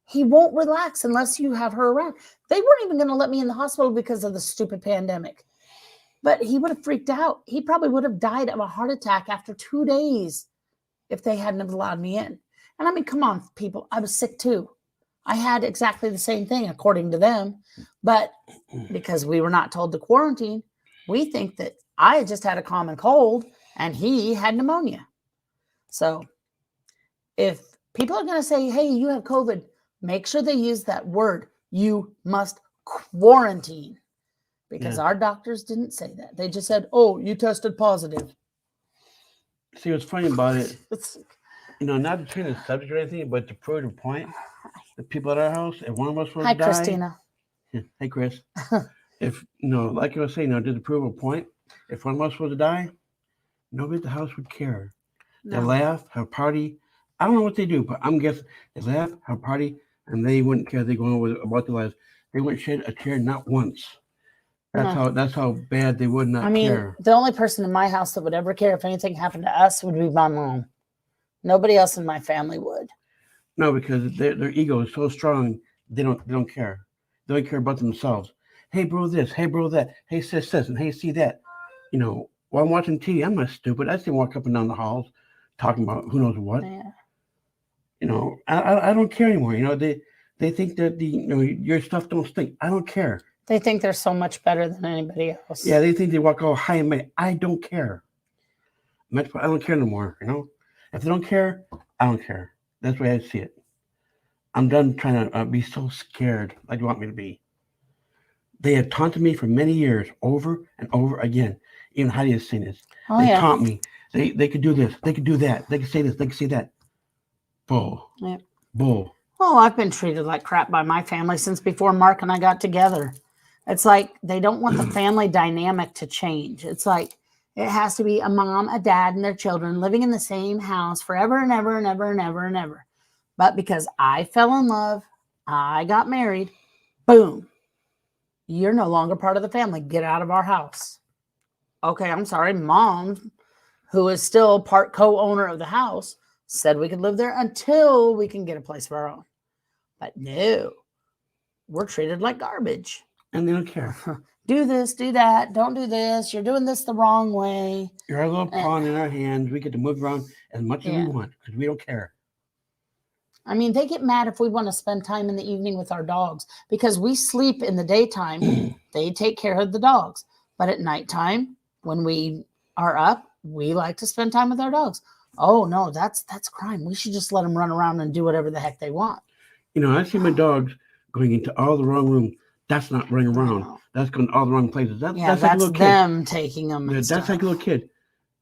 He won't relax unless you have her around. They weren't even going to let me in the hospital because of the stupid pandemic. But he would have freaked out. He probably would have died of a heart attack after 2 days if they hadn't have allowed me in. And I mean, come on, people. I was sick too. I had exactly the same thing, according to them. But because we were not told to quarantine, we think that I just had a common cold and he had pneumonia. So if people are going to say, hey, you have COVID, make sure they use that word. You must quarantine. Because our doctors didn't say that. They just said, oh, you tested positive. See, what's funny about it, not to change the subject or anything, but to prove the point, the people at our house, if one of us was to die. Hi, Christina. Hey, Chris. If, like I was saying, to prove a point, if one of us was to die, nobody at the house would care. No. They laugh, have a party. I don't know what they do, but I'm guessing they laugh, have a party, and they wouldn't care. They're going about their lives. They wouldn't shed a tear not once. That's how bad they would not care. The only person in my house that would ever care if anything happened to us would be my mom. Nobody else in my family would. No, because their ego is so strong, they don't care. They don't care about themselves. Hey, bro, this. Hey, bro, that. Hey, sis, this, and hey, see that. While I'm watching TV, I'm not stupid. I still walk up and down the halls talking about who knows what. Yeah. I don't care anymore. They think that your stuff don't stink. I don't care. They think they're so much better than anybody else. Yeah, they think they walk all high and mighty. I don't care. I don't care no more, If they don't care, I don't care. That's the way I see it. I'm done trying to be so scared like you want me to be. They have taunted me for many years, over and over again. Even Heidi has seen this. They taunt me. They could do this. They could do that. They could say this. They could say that. Bull. Yeah. Bull. Oh, I've been treated like crap by my family since before Mark and I got together. It's like they don't want the family dynamic to change. It's like it has to be a mom, a dad, and their children living in the same house forever and ever and ever and ever and ever. But because I fell in love, I got married, boom, you're no longer part of the family. Get out of our house. Okay, I'm sorry. Mom, who is still part co-owner of the house, said we could live there until we can get a place of our own. But no, we're treated like garbage. And they don't care. Do this, do that. Don't do this. You're doing this the wrong way. You're our little pawn in our hands. We get to move around as much as we want because we don't care. I mean, they get mad if we want to spend time in the evening with our dogs because we sleep in the daytime. They take care of the dogs. But at nighttime, when we are up, we like to spend time with our dogs. Oh, no, that's crime. We should just let them run around and do whatever the heck they want. You know, I see my dogs going into all the wrong rooms. That's not running around. That's going all the wrong places. That's like a little kid. Them taking them. Yeah, that's like a little kid.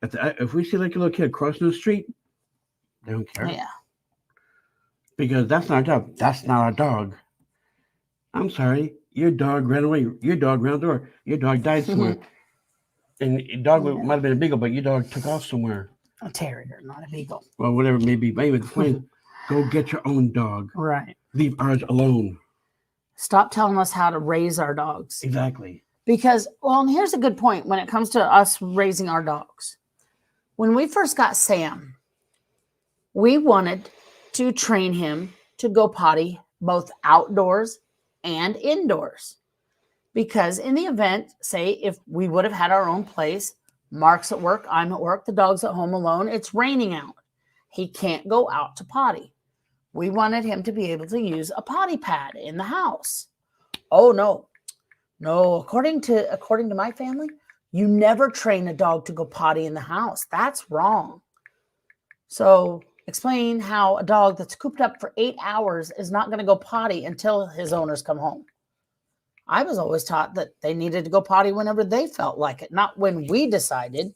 If we see like a little kid crossing the street, they don't care. Yeah. Because that's not our job. That's not our dog. I'm sorry. Your dog ran away. Your dog ran the door. Your dog died somewhere. And your dog might have been a beagle, but your dog took off somewhere. A terrier, not a beagle. Well, whatever it may be. But anyway, the point is, go get your own dog. Right. Leave ours alone. Stop telling us how to raise our dogs. Exactly. Because, well, and here's a good point when it comes to us raising our dogs. When we first got Sam, we wanted to train him to go potty both outdoors and indoors. Because in the event, say, if we would have had our own place, Mark's at work, I'm at work, the dog's at home alone, it's raining out. He can't go out to potty. We wanted him to be able to use a potty pad in the house. Oh, no. No, according to my family, you never train a dog to go potty in the house. That's wrong. So explain how a dog that's cooped up for 8 hours is not going to go potty until his owners come home. I was always taught that they needed to go potty whenever they felt like it, not when we decided.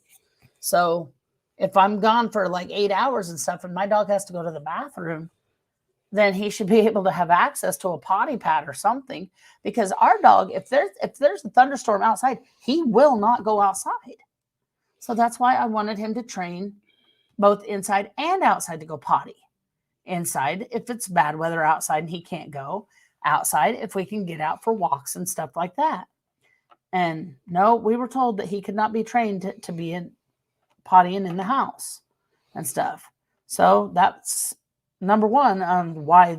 So if I'm gone for like 8 hours and stuff and my dog has to go to the bathroom, then he should be able to have access to a potty pad or something, because our dog, if there's a thunderstorm outside, he will not go outside. So that's why I wanted him to train both inside and outside to go potty. Inside, if it's bad weather outside and he can't go. Outside, if we can get out for walks and stuff like that. And no, we were told that he could not be trained to be in pottying in the house and stuff. So that's number one on why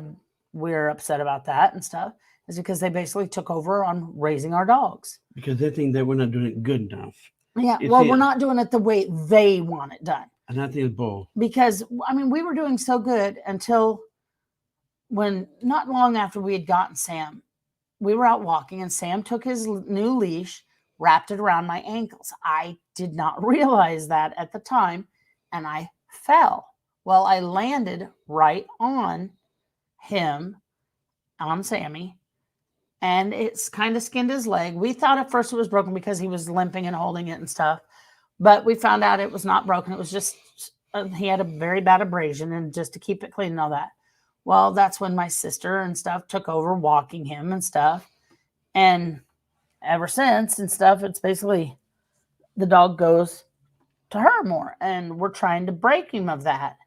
we're upset about that and stuff, is because they basically took over on raising our dogs. Because they think that we're not doing it good enough. Yeah, well, we're not doing it the way they want it done. And I think it's bull. Because, I mean, we were doing so good until when not long after we had gotten Sam, we were out walking and Sam took his new leash, wrapped it around my ankles. I did not realize that at the time, and I fell. Well, I landed right on him, on Sammy, and it's kind of skinned his leg. We thought at first it was broken because he was limping and holding it and stuff, but we found out it was not broken. It was just, he had a very bad abrasion, and just to keep it clean and all that. Well, that's when my sister and stuff took over walking him and stuff. And ever since and stuff, it's basically the dog goes to her more. And we're trying to break him of that.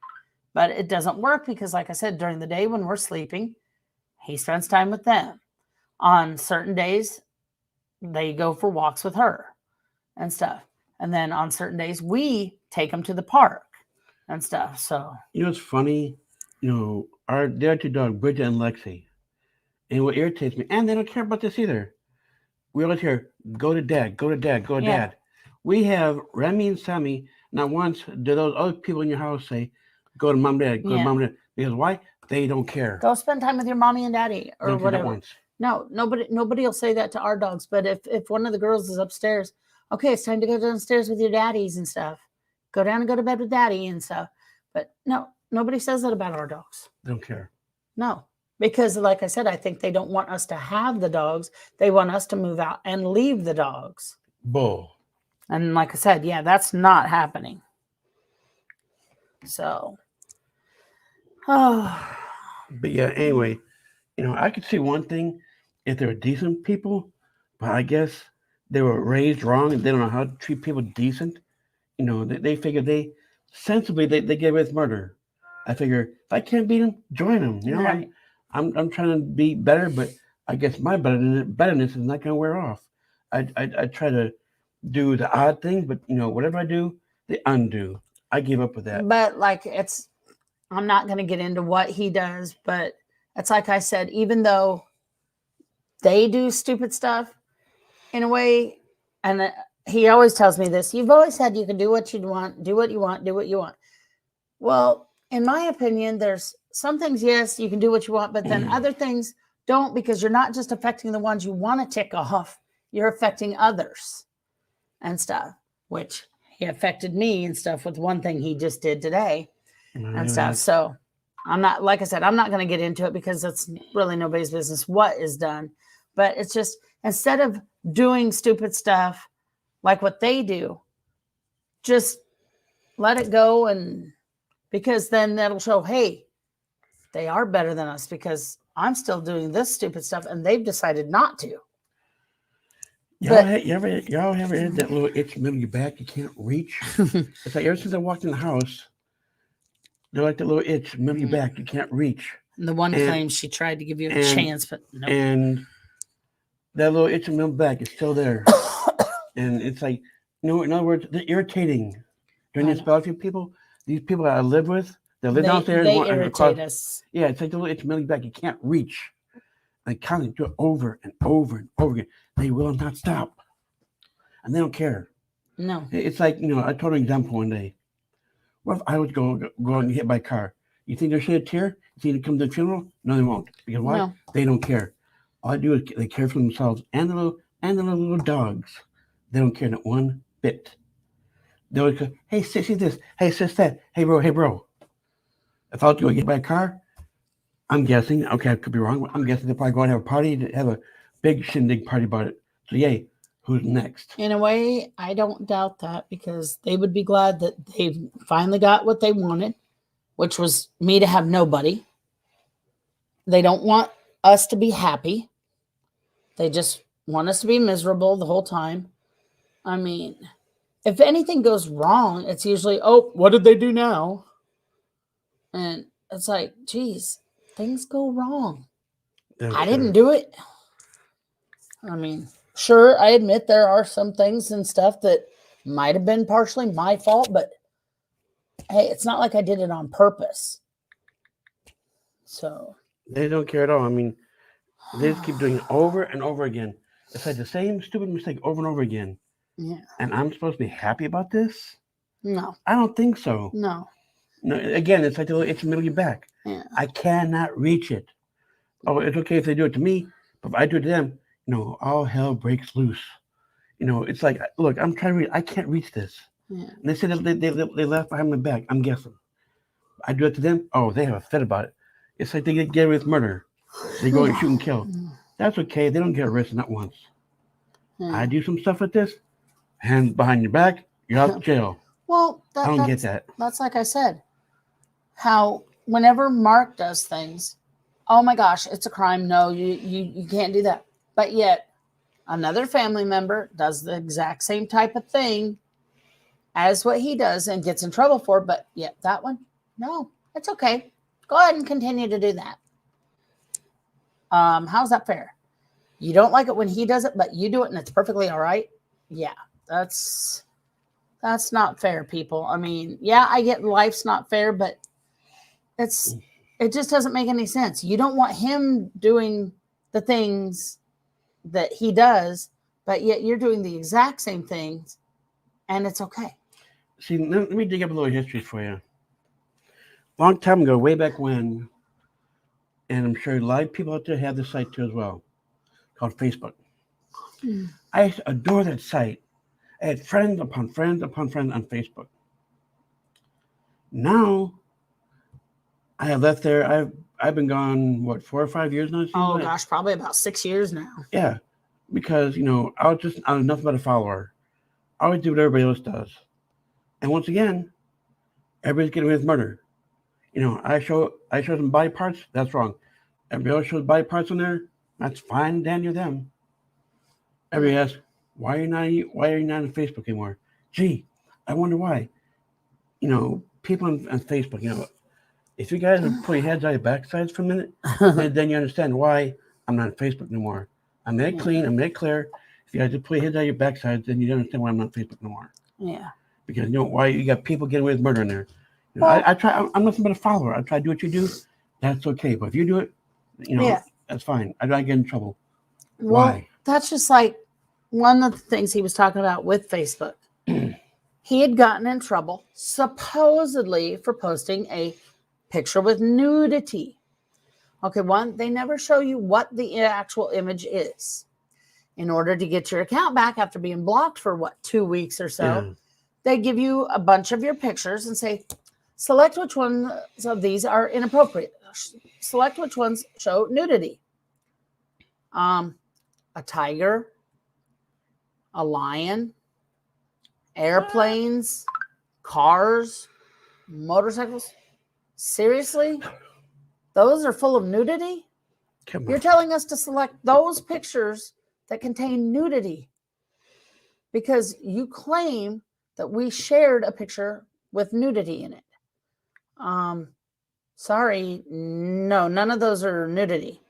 But it doesn't work because, like I said, during the day when we're sleeping, he spends time with them. On certain days, they go for walks with her and stuff. And then on certain days, we take them to the park and stuff. So, you know, it's funny. You know, there are two dogs, Bridget and Lexi. And what irritates me, and they don't care about this either. We always hear, go to dad, go to dad, go to dad. We have Remy and Sammy. Not once do those other people in your house say, go to mom, dad, go to mom, dad. Because why? They don't care. Go spend time with your mommy and daddy or whatever. No, nobody will say that to our dogs. But if one of the girls is upstairs, okay, it's time to go downstairs with your daddies and stuff. Go down and go to bed with daddy and stuff. But no. Nobody says that about our dogs. They don't care. No, because like I said, I think they don't want us to have the dogs. They want us to move out and leave the dogs. Bull. And like I said, yeah, that's not happening. So, But yeah, anyway, I could see one thing if they were decent people, but I guess they were raised wrong and they don't know how to treat people decent. They figure they sensibly they get away with murder. I figure if I can't beat them, join them. Right. I'm trying to be better, but I guess my betterness is not going to wear off. I try to do the odd thing, but whatever I do, they undo. I give up with that. But like I'm not going to get into what he does, but it's like I said, even though they do stupid stuff in a way, and he always tells me this, you've always said you can do what you want, do what you want, do what you want. Well, in my opinion, there's some things, yes, you can do what you want, but then other things don't, because you're not just affecting the ones you want to tick off, you're affecting others and stuff, which he affected me and stuff with one thing he just did today and stuff. So I'm not, like I said, I'm not going to get into it because it's really nobody's business what is done. But it's just, instead of doing stupid stuff like what they do, just let it go. And because then that'll show, hey, they are better than us because I'm still doing this stupid stuff and they've decided not to. Y'all ever had that little itch in the middle of your back you can't reach? It's like ever since I walked in the house, they're like that little itch in the middle of your back you can't reach. And the one claims she tried to give you a chance, but no. And that little itch in the middle of the back is still there. And it's like, in other words, they're irritating. During this spell, people, these people that I live with, they live downstairs. They irritate us. Yeah, it's like the little itch in the middle of your back you can't reach. They constantly do it over and over and over again. They will not stop. And they don't care. No. It's like, I told an example one day. What if I would go out and get hit by a car? You think they'll shed a tear? You think they come to the funeral? No, they won't. Because why? No. They don't care. All I do is they care for themselves and the little dogs. They don't care not one bit. They always go, hey, sis, see this. Hey, sis, that. Hey, bro. If I was to go get by a car, I'm guessing, okay, I could be wrong, but I'm guessing they're probably going to have a party, have a big shindig party about it. So, yay, who's next? In a way, I don't doubt that because they would be glad that they've finally got what they wanted, which was me to have nobody. They don't want us to be happy. They just want us to be miserable the whole time. I mean, if anything goes wrong, it's usually, oh, what did they do now? And it's like, geez, things go wrong. I didn't do it. I mean, sure, I admit there are some things and stuff that might have been partially my fault, but hey, it's not like I did it on purpose. So they don't care at all. I mean, they just keep doing it over and over again. It's like the same stupid mistake over and over again. Yeah. And I'm supposed to be happy about this? No. I don't think so. No. Again, it's like the little itch in the middle of your back. Yeah. I cannot reach it. Oh, it's okay if they do it to me, but if I do it to them, all hell breaks loose. It's like, look, I'm trying to reach. I can't reach this. Yeah. And they said they left behind my back. I'm guessing. I do it to them. Oh, they have a fit about it. It's like they get away with murder. They go and shoot and kill. That's okay. They don't get arrested not once. Yeah. I do some stuff like this. Hands behind your back. You're out of jail. Well, I don't get that. That's like I said. How whenever Mark does things, oh my gosh, it's a crime. No, you can't do that. But yet another family member does the exact same type of thing as what he does and gets in trouble for. But yet that one, no, it's okay. Go ahead and continue to do that. How's that fair? You don't like it when he does it, but you do it and it's perfectly all right. Yeah, that's not fair, people. I mean, yeah, I get life's not fair, but it just doesn't make any sense. You don't want him doing the things that he does, but yet you're doing the exact same things and it's okay. See, let me dig up a little history for you. Long time ago, way back when, and I'm sure a lot of people out there have this site too as well, called Facebook. I used to adore that site. I had friends upon friends upon friends on Facebook. Now, I have left there. I've been gone, 4 or 5 years now? Oh, gosh, probably about 6 years now. Yeah, because, I was nothing but a follower. I always do what everybody else does. And once again, everybody's getting away with murder. You know, I show some body parts. That's wrong. Everybody else shows body parts on there. That's fine, Dan, you're them. Everybody asks, why are you not on Facebook anymore? Gee, I wonder why. You know, people on Facebook, you know, if you guys are putting heads out your backsides for a minute, then you understand why I'm not on Facebook anymore. I made it clean, I made it clear. If you guys just put your heads out your backsides, then you understand why I'm not on Facebook anymore. Yeah. Because you know why you got people getting away with murder in there. You know, Well- I try. I'm nothing but a follower. I try to do what you do. That's okay. But if you do it, you know, Yeah. that's fine. I don't get in trouble. Well, Why? that's just like one of the things he was talking about with Facebook. He had gotten in trouble supposedly for posting a picture with nudity. Okay, one, they never show you what the actual image is. In order to get your account back after being blocked for 2 weeks or so, Yeah. they give you a bunch of your pictures and say, select which ones of these are inappropriate. Select which ones show nudity. A tiger, a lion, airplanes, cars, motorcycles. Seriously? Those are full of nudity? Come You're on. telling us to select those pictures that contain nudity because you claim that we shared a picture with nudity in it. Sorry, no, none of those are nudity.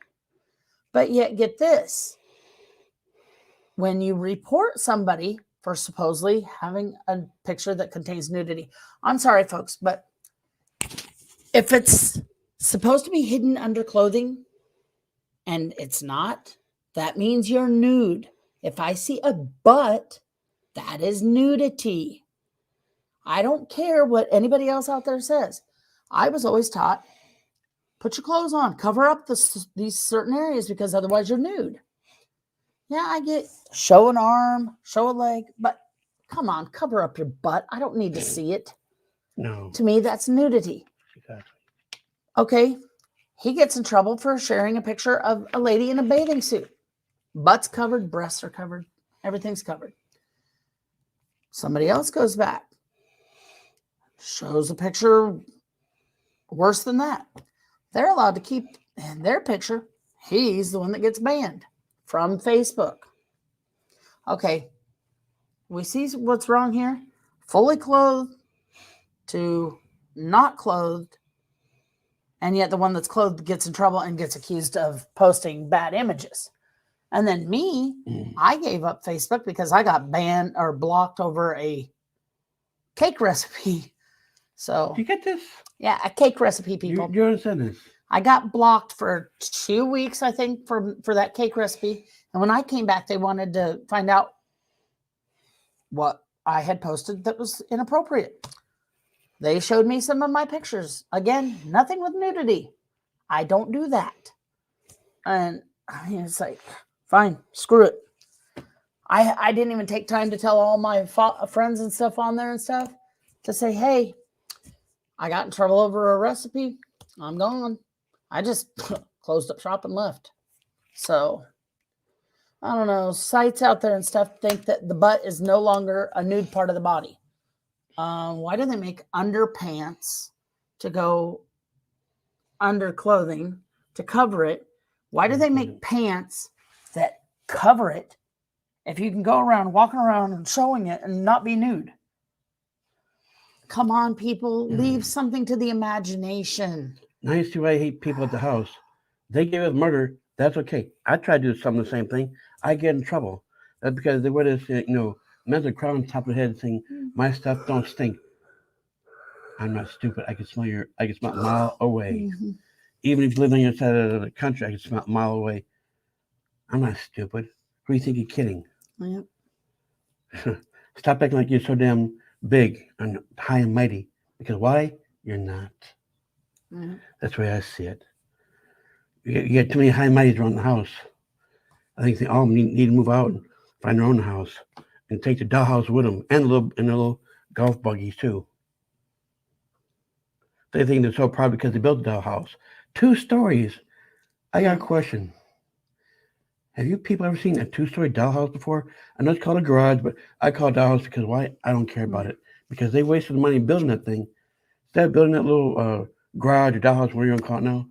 But yet, get this. When you report somebody for supposedly having a picture that contains nudity, I'm sorry, folks, but if it's supposed to be hidden under clothing and it's not, that means you're nude. If I see a butt, that is nudity. I don't care what anybody else out there says. I was always taught, put your clothes on, cover up these certain areas because otherwise you're nude. Yeah, I get show an arm, show a leg, but come on, cover up your butt. I don't need to see it. No. To me, that's nudity. Exactly. Okay, he gets in trouble for sharing a picture of a lady in a bathing suit. Butt's covered, breasts are covered, everything's covered. Somebody else goes back, shows a picture worse than that. They're allowed to keep in their picture. He's the one that gets banned from Facebook. Okay, we see what's wrong here. Fully clothed to not clothed, and yet the one that's clothed gets in trouble and gets accused of posting bad images. And then me, I gave up Facebook because I got banned or blocked over a cake recipe. So You get this? yeah, a cake recipe, people. You understand this? I got blocked for 2 weeks, I think, for that cake recipe. And when I came back, they wanted to find out what I had posted that was inappropriate. They showed me some of my pictures. Again, nothing with nudity. I don't do that. And I mean, it's like, fine, screw it. I didn't even take time to tell all my friends and stuff on there and stuff to say, hey, I got in trouble over a recipe. I'm gone. I just closed up shop and left. So, I don't know. Sites out there and stuff think that the butt is no longer a nude part of the body. Why do they make underpants to go under clothing to cover it? Why do they make pants that cover it if you can go around walking around and showing it and not be nude? Come on, people. Leave something to the imagination. Now you see why I hate people at the house. They give us murder. That's okay. I try to do some of the same thing. I get in trouble. That's because they wear this, men's crown on top of their head saying, my stuff don't stink. I'm not stupid. I can smell a mile away. Mhm. Even if you live on your side of the country, I can smell a mile away. I'm not stupid. Who do you think you're kidding? Yep. Stop acting like you're so damn big and high and mighty. Because why? You're not. Mhm. That's the way I see it. You get too many high and mighties around the house. I think they all need to move out and find their own house and take the dollhouse with them and the little golf buggies too. They think they're so proud because they built the dollhouse. 2 stories. I got a question. Have you people ever seen a 2-story dollhouse before? I know it's called a garage, but I call it dollhouse because why? I don't care about it. Because they wasted the money building that thing. Instead of building that little garage or dollhouse, whatever you want to call it now.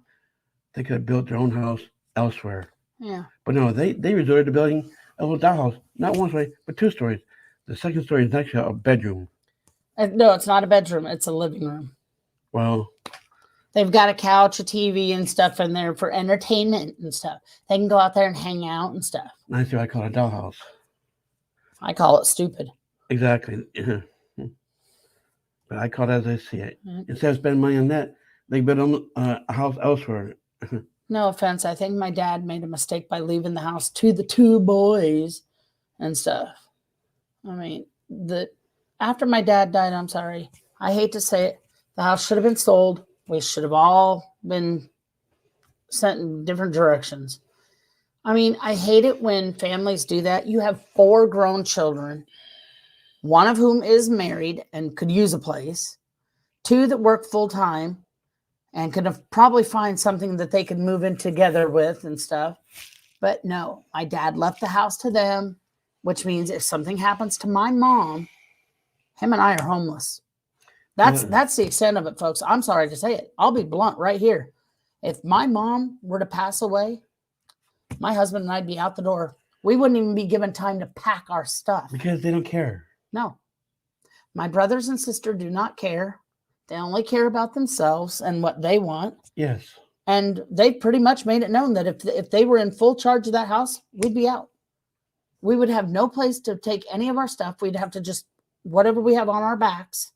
They could have built their own house elsewhere. Yeah. But no, they resorted to building a little dollhouse, not one story, but 2 stories. The second story is actually a bedroom. No, it's not a bedroom. It's a living room. Well, They've got a couch, a TV, and stuff in there for entertainment and stuff. They can go out there and hang out and stuff. that's what I call a dollhouse. I call it stupid. Exactly. But I call it as I see it. Mm. Instead of spending money on that, they build a house elsewhere. No offense. I think my dad made a mistake by leaving the house to the 2 boys and stuff. I mean, after my dad died, I'm sorry. I hate to say it. The house should have been sold. We should have all been sent in different directions. I mean, I hate it when families do that. You have 4 grown children, one of whom is married and could use a place, 2 that work full time and could probably find something that they could move in together with and stuff. But no, my dad left the house to them, which means if something happens to my mom, him and I are homeless. That's the extent of it, folks. I'm sorry to say it. I'll be blunt right here. If my mom were to pass away, my husband and I'd be out the door. We wouldn't even be given time to pack our stuff. Because they don't care. No. My brothers and sister do not care. They only care about themselves and what they want. Yes. And they pretty much made it known that if they were in full charge of that house, we'd be out. We would have no place to take any of our stuff. We'd have to just, whatever we have on our backs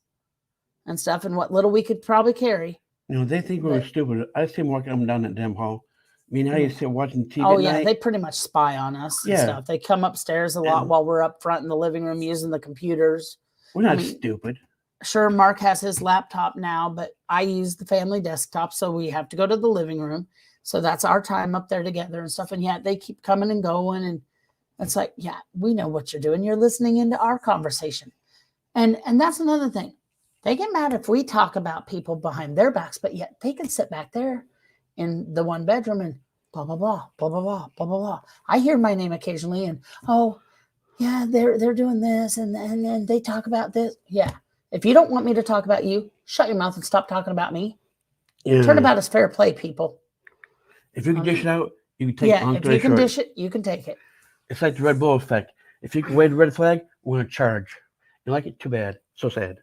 and stuff, and what little we could probably carry. You know, they think we were stupid. I see them walking up and down that damn hall. I mean, how you sit watching TV Oh, at yeah. night? They pretty much spy on us and stuff. They come upstairs a lot while we're up front in the living room using the computers. We're not stupid. Sure, Mark has his laptop now, but I use the family desktop, so we have to go to the living room. So that's our time up there together and stuff. And yeah, they keep coming and going. And it's like, yeah, we know what you're doing. You're listening into our conversation. And that's another thing. They get mad if we talk about people behind their backs, but yet they can sit back there in the 1 bedroom and blah, blah, blah, blah, blah, blah, blah, blah, blah. I hear my name occasionally and, oh, yeah, they're doing this and they talk about this. Yeah. If you don't want me to talk about you, shut your mouth and stop talking about me. Yeah. Turnabout is fair play, people. If you can dish it out, you can take it. Yeah, if you can dish it, you can take it. It's like the Red Bull effect. If you can wave the red flag, we're going to charge. You like it? Too bad. So sad.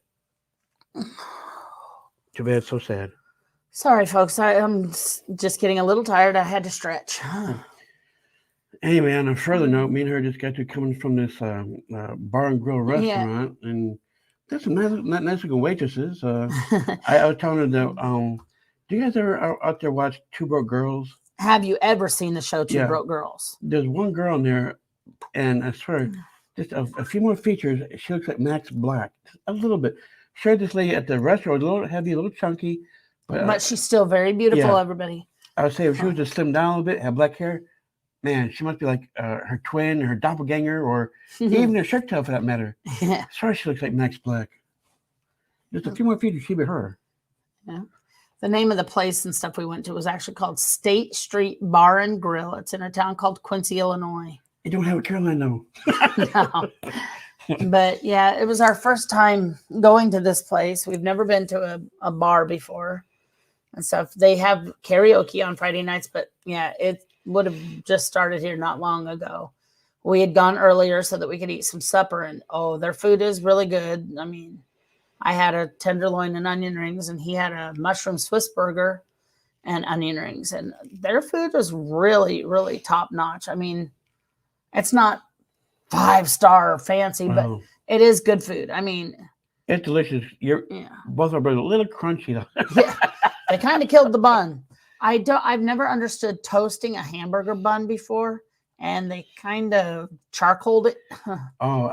Too bad. So sad. Sorry, folks. I'm just getting a little tired. I had to stretch. Anyway, on a further note, me and her just got to coming from this bar and grill restaurant, and there's some nice looking waitresses. I was telling her that, do you guys ever out there watch Two Broke Girls? Have you ever seen the show Two Broke Girls? There's one girl in there, and I swear, just a few more features, she looks like Max Black. A little bit. Shared this lady at the restaurant, a little heavy, a little chunky. But she's still very beautiful, everybody. I would say if she was to slim down a little bit, have black hair, man, she must be like her twin, her doppelganger, or even her shirt tail for that matter. Yeah. Sorry, she looks like Max Black. Just a few more features, she'd be her. Yeah. The name of the place and stuff we went to was actually called State Street Bar and Grill. It's in a town called Quincy, Illinois. You don't have a Caroline, though. No. But yeah, it was our first time going to this place. We've never been to a bar before and stuff. They have karaoke on Friday nights, but yeah, it would have just started here not long ago. We had gone earlier so that we could eat some supper, and their food is really good. I mean, I had a tenderloin and onion rings, and he had a mushroom Swiss burger and onion rings, and their food was really, really top notch. I mean, it's not 5-star fancy, but it is good food. I mean, it's delicious. Both are a little crunchy though. Yeah, they kind of killed the bun. I've never understood toasting a hamburger bun before, and they kind of charcoaled it. I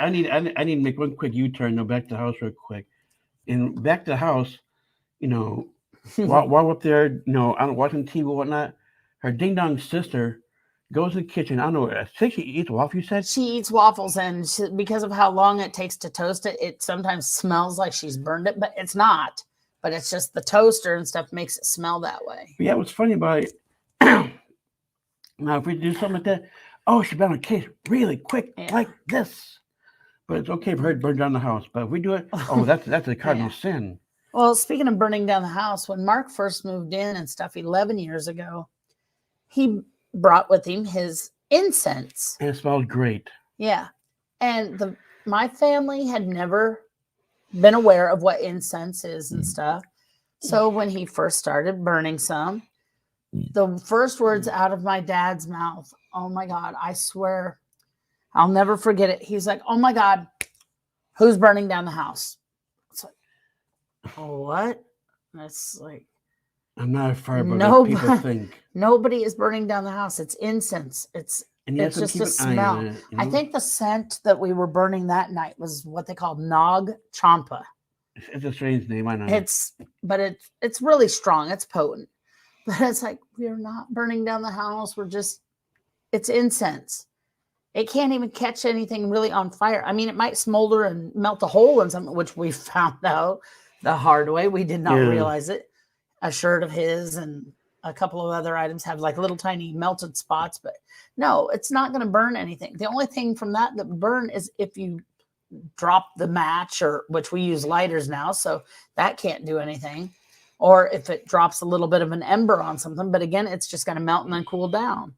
need to make one quick U-turn. Go back to the house real quick, and back to the house. While we're up there, I'm watching TV and whatnot. Her ding dong sister goes to the kitchen. I don't know. I think she eats waffles. You said she eats waffles, and because of how long it takes to toast it, it sometimes smells like she's burned it, but it's not. But it's just the toaster and stuff makes it smell that way. Yeah, what's funny about it, now if we do something like that, she's been on a case really quick like this. But it's okay for her to burn down the house. But if we do it, oh, that's a cardinal sin. Well, speaking of burning down the house, when Mark first moved in and stuff 11 years ago, he brought with him his incense. And it smells great. Yeah. And my family had never been aware of what incense is and stuff. So when he first started burning some, the first words out of my dad's mouth, oh my God, I swear, I'll never forget it. He's like, oh my God, who's burning down the house? It's like, oh, what? That's like, I'm not a firebrand. People think nobody is burning down the house. It's incense. It's just a smell. It, you know? I think the scent that we were burning that night was what they call Nag Champa. It's a strange name, I know. But it's really strong. It's potent. But it's like, we're not burning down the house. It's incense. It can't even catch anything really on fire. I mean, it might smolder and melt a hole in something, which we found out the hard way. We did not realize it. A shirt of his and a couple of other items have like little tiny melted spots, but no, it's not going to burn anything. The only thing from that burn is if you drop the match, or which we use lighters now, so that can't do anything. Or if it drops a little bit of an ember on something, but again, it's just going to melt and then cool down.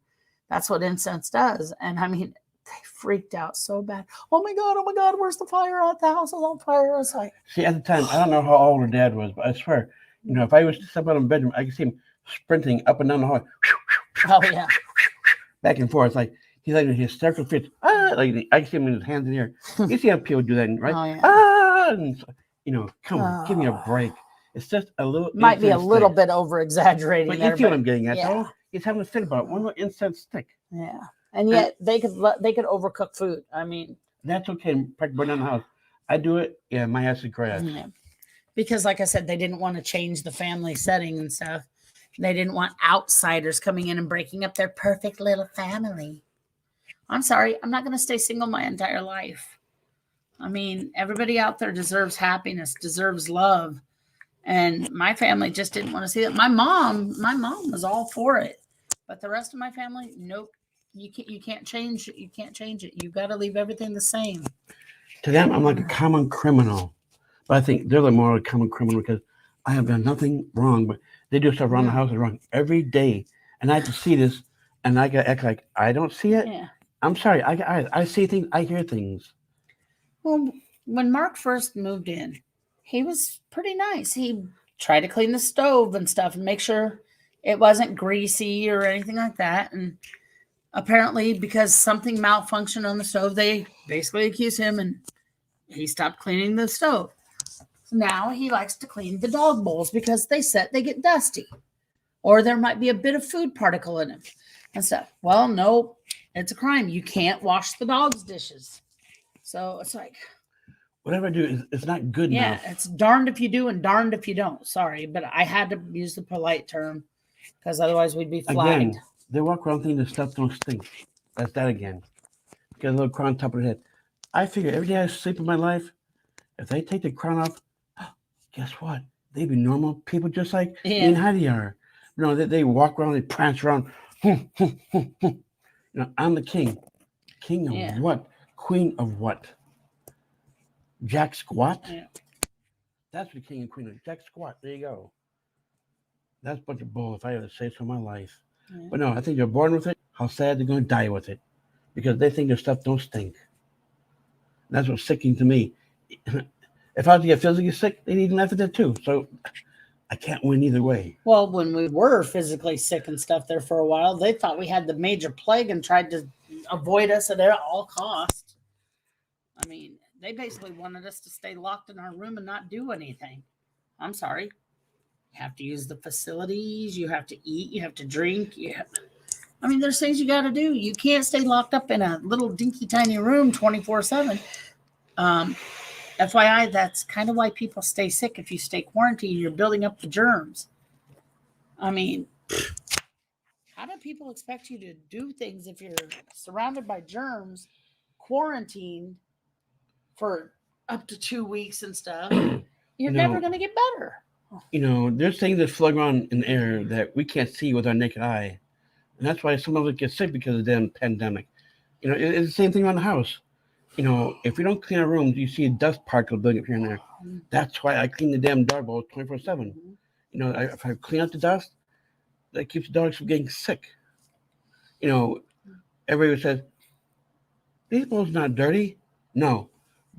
That's what incense does. And I mean, they freaked out so bad. Oh my God, where's the fire at? The house is on fire. It's like, see, at the time, I don't know how old her dad was, but I swear, if I was to step out of the bedroom, I could see him sprinting up and down the hall. Oh yeah. Back and forth. Like he's like in hysterical fits. Like I see him in his hands in the air. You see how people do that, right? Oh, yeah. And, come on, give me a break. It's just a little. Might be a little bit over exaggerating. But you see what I'm getting at, though? He's having a fit about it. One little incense stick. Yeah. And yet they could overcook food. I mean, that's okay. Burn down the house. I do it. Yeah, my ass is grass. Yeah. Because, like I said, they didn't want to change the family setting and stuff. They didn't want outsiders coming in and breaking up their perfect little family. I'm sorry. I'm not going to stay single my entire life. I mean, everybody out there deserves happiness, deserves love. And my family just didn't want to see that. My mom was all for it. But the rest of my family, nope. You can't change it. You can't change it. You've got to leave everything the same. To them, I'm like a common criminal. But I think they're the more common criminal because I have done nothing wrong, but they do stuff around the house wrong every day. And I have to see this, and I got to act like I don't see it. Yeah. I'm sorry. I see things. I hear things. Well, when Mark first moved in, he was pretty nice. He tried to clean the stove and stuff and make sure it wasn't greasy or anything like that. And apparently, because something malfunctioned on the stove, they basically accused him, and he stopped cleaning the stove. Now he likes to clean the dog bowls because they get dusty, or there might be a bit of food particle in them and stuff. Well, no, it's a crime. You can't wash the dog's dishes. So it's like, whatever I do, it's not good enough. Yeah, it's darned if you do and darned if you don't. Sorry, but I had to use the polite term because otherwise we'd be flagged. Again, they walk around thinking the stuff don't stink. That's that again. Get a little crown on top of their head. I figure every day I sleep in my life, if they take the crown off, guess what? They be normal people just like me and Heidi are. They walk around, they prance around. I'm the king. King of what? Queen of what? Jack Squat? Yeah. That's what the king and queen of. Jack Squat. There you go. That's a bunch of bull if I ever say so in my life. Yeah. But no, I think they're born with it. How sad they're going to die with it. Because they think their stuff don't stink. And that's what's sickening to me. If I was to get physically sick, they'd even laugh at that too. So I can't win either way. Well, when we were physically sick and stuff there for a while, they thought we had the major plague and tried to avoid us at all costs. I mean, they basically wanted us to stay locked in our room and not do anything. I'm sorry. You have to use the facilities. You have to eat. You have to drink. I mean, there's things you got to do. You can't stay locked up in a little dinky tiny room 24/7. FYI, that's kind of why people stay sick. If you stay quarantined, you're building up the germs. I mean, how do people expect you to do things if you're surrounded by germs, quarantined for up to 2 weeks and stuff? You're never going to get better. There's things that float around in the air that we can't see with our naked eye. And that's why some of us get sick because of the damn pandemic. It's the same thing around the house. you know, if we don't clean our rooms, you see a dust particle building up here and there. That's why I clean the damn dog bowl 24/7. You know, if I clean out the dust, that keeps the dogs from getting sick. You know, everybody says these bowls not dirty. No,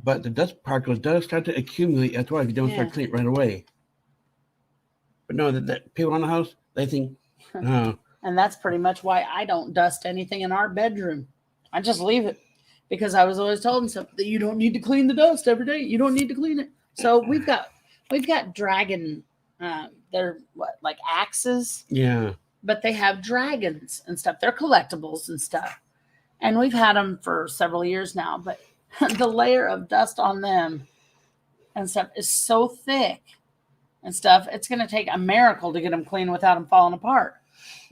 but the dust particles does start to accumulate after a while if you don't start cleaning it right away. But no, that people in the house, they think, no. And that's pretty much why I don't dust anything in our bedroom. I just leave it because I was always told that you don't need to clean the dust every day. You don't need to clean it. So we've got dragon. They're what, like axes? Yeah. But they have dragons and stuff. They're collectibles and stuff. And we've had them for several years now. But the layer of dust on them and stuff is so thick and stuff. It's going to take a miracle to get them clean without them falling apart.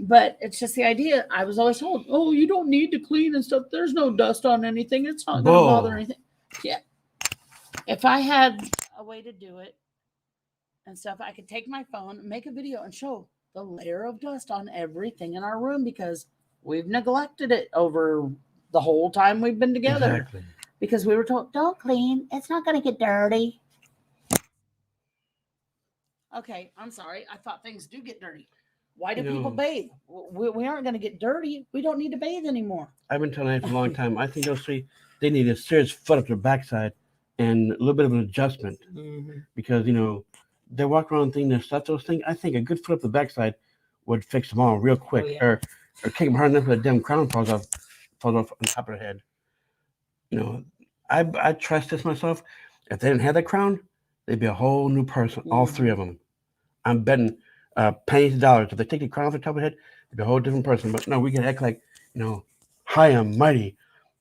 But it's just the idea. I was always told, oh, you don't need to clean and stuff. There's no dust on anything. It's not going to bother anything. Yeah. If I had a way to do it and stuff, I could take my phone, make a video, and show the layer of dust on everything in our room because we've neglected it over the whole time we've been together. Exactly. Because we were told, don't clean. It's not going to get dirty. Okay, I'm sorry. I thought things do get dirty. Why do people bathe? We aren't going to get dirty. We don't need to bathe anymore. I've been telling that for a long time. I think those three, they need a serious foot up their backside and a little bit of an adjustment. Because, you know, they walk around thinking they're stuff, those things. I think a good foot up the backside would fix them all real quick. Oh, yeah. Or kick them hard enough that the damn crown falls off on top of their head. You know, I trust this myself. If they didn't have that crown, they'd be a whole new person, all three of them. I'm betting pennies of dollars. If they take the crown off the top of the head, they'd be a whole different person. But no, we can act like, you know, high and mighty.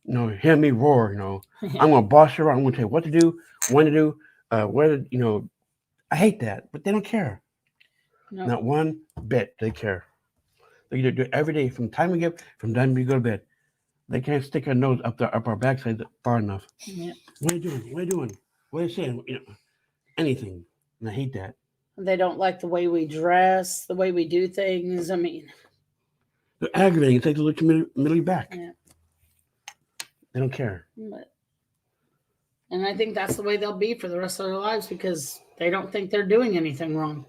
You know, hear me roar. You know, I'm gonna boss you around. I'm gonna tell you what to do, when to do, where to. You know, I hate that, but they don't care. No. Not one bit. They care. They do it every day from the time we get from the time we go to bed. They can't stick their nose up our backside far enough. Yeah. What are you doing? What are you doing? What are you saying? You know, anything. And I hate that. They don't like the way we dress, the way we do things. I mean, they're aggravating. It's like they look middle back. Yeah. They don't care. And I think that's the way they'll be for the rest of their lives because they don't think they're doing anything wrong.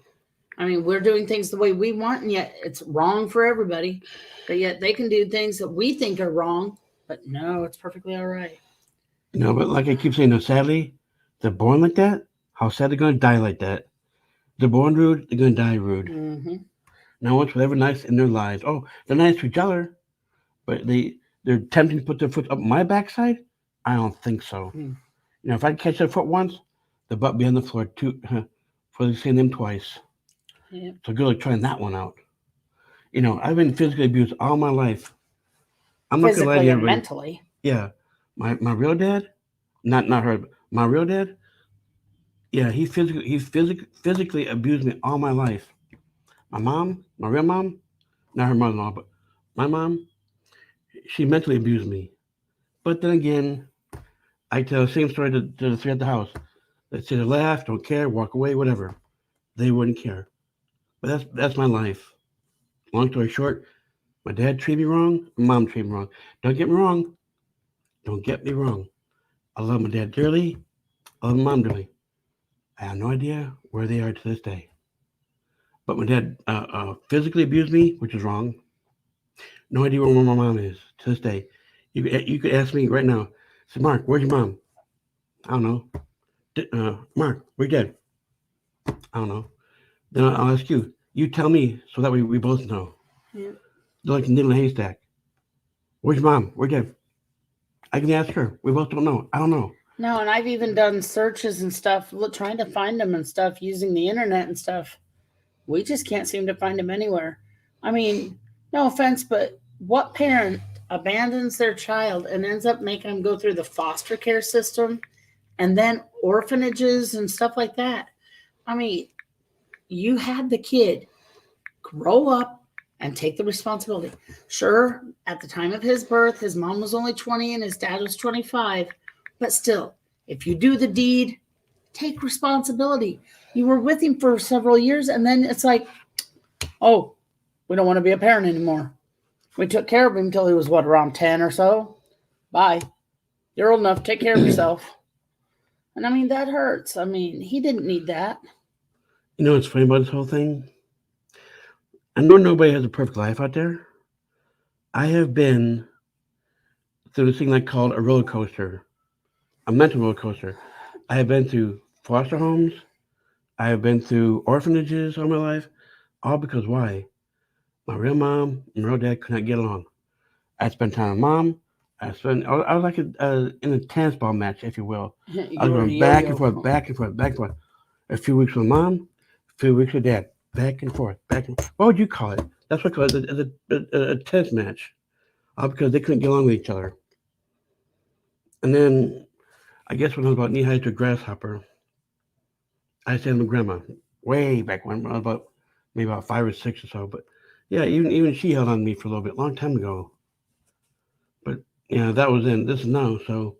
I mean, we're doing things the way we want, and yet it's wrong for everybody. But yet they can do things that we think are wrong, but no, it's perfectly all right. No, but like I keep saying, sadly, they're born like that. How sad they're going to die like that. They're born rude, they're going to die rude. Now, what's whatever nice in their lives? Oh, they're nice to each other, but they're tempting to put their foot up my backside? I don't think so. You know, if I catch their foot once, the butt be on the floor for they saying them twice. Yeah. So good luck trying that one out. You know, I've been physically abused all my life. I'm not gonna lie to you, mentally. Yeah, my real dad, not her, but my real dad. Yeah, he physically abused me all my life. My mom, my real mom, not her mother-in-law, but my mom, she mentally abused me. But then again, I tell the same story to the three at the house. They say they laugh, don't care, walk away, whatever. They wouldn't care. But that's my life. Long story short, my dad treated me wrong, my mom treated me wrong. Don't get me wrong. Don't get me wrong. I love my dad dearly. I love my mom dearly. I have no idea where they are to this day. But my dad physically abused me, which is wrong. No idea where my mom is to this day. You could ask me right now. Say, Mark, where's your mom? I don't know. Mark, where's your dad? I don't know. Then I'll ask you. You tell me so that we both know. Yeah. They're like a needle in a haystack. Where's your mom? Where's your dad? I can ask her. We both don't know. I don't know. No, and I've even done searches and stuff, trying to find them and stuff using the internet and stuff. We just can't seem to find them anywhere. I mean, no offense, but what parent abandons their child and ends up making them go through the foster care system and then orphanages and stuff like that? I mean, you had the kid grow up and take the responsibility. Sure, at the time of his birth, his mom was only 20 and his dad was 25. But still, if you do the deed, take responsibility. You were with him for several years, and then it's like, oh, we don't want to be a parent anymore. We took care of him until he was, around 10 or so? Bye. You're old enough. Take care of yourself. And I mean, that hurts. I mean, he didn't need that. You know what's funny about this whole thing? I know nobody has a perfect life out there. I have been through this thing like called a roller coaster, a mental roller coaster. I have been through foster homes. I have been through orphanages all my life, all because why? My real mom and my real dad could not get along. I spent time with mom. I was like in a tennis ball match, if you will. I was going back and forth, back and forth, back and forth. A few weeks with mom, a few weeks with dad, back and forth, back and forth. What would you call it? That's what I call it, a tennis match, all because they couldn't get along with each other. And then I guess when I was about knee high to a grasshopper, I stayed with my grandma way back when I was about maybe about 5 or 6 or so. But yeah, even she held on to me for a little bit, long time ago. But yeah, that was then. This is now. So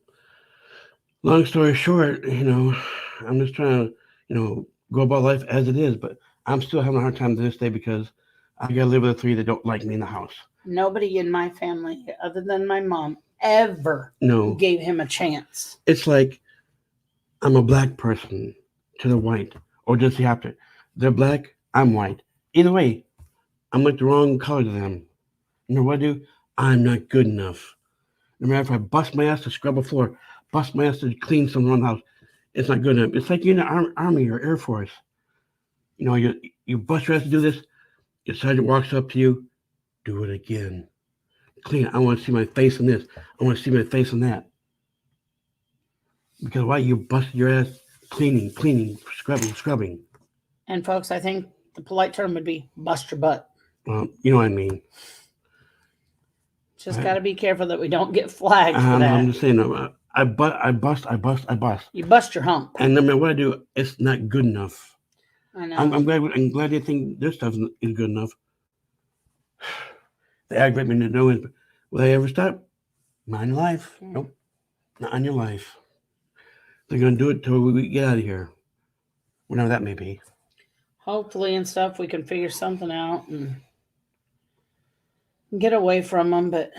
long story short, I'm just trying to, go about life as it is. But I'm still having a hard time to this day because I gotta live with the 3 that don't like me in the house. Nobody in my family, other than my mom, ever No, gave him a chance. it's like I'm a black person to the white, or just the opposite. They're black, I'm white. Either way, I'm like the wrong color to them. You know what I do? I'm not good enough. No matter if I bust my ass to scrub a floor, bust my ass to clean something around the house, it's not good enough. It's like you're in the Army or Air Force. You bust your ass to do this, your sergeant walks up to you, do it again. Clean it. I want to see my face in this. I want to see my face in that. Because why? You busted your ass cleaning, scrubbing. And folks, I think the polite term would be bust your butt. Well, you know what I mean. Just got to be careful that we don't get flagged for that. I'm just saying, I bust. You bust your hump. And no matter what I do, it's not good enough. I know. I'm glad they think their stuff is good enough. They aggravate me to no end. Will they ever stop? Not on your life. Nope. Not on your life. They're gonna do it till we get out of here. Whenever that may be. Hopefully and stuff we can figure something out and get away from them, but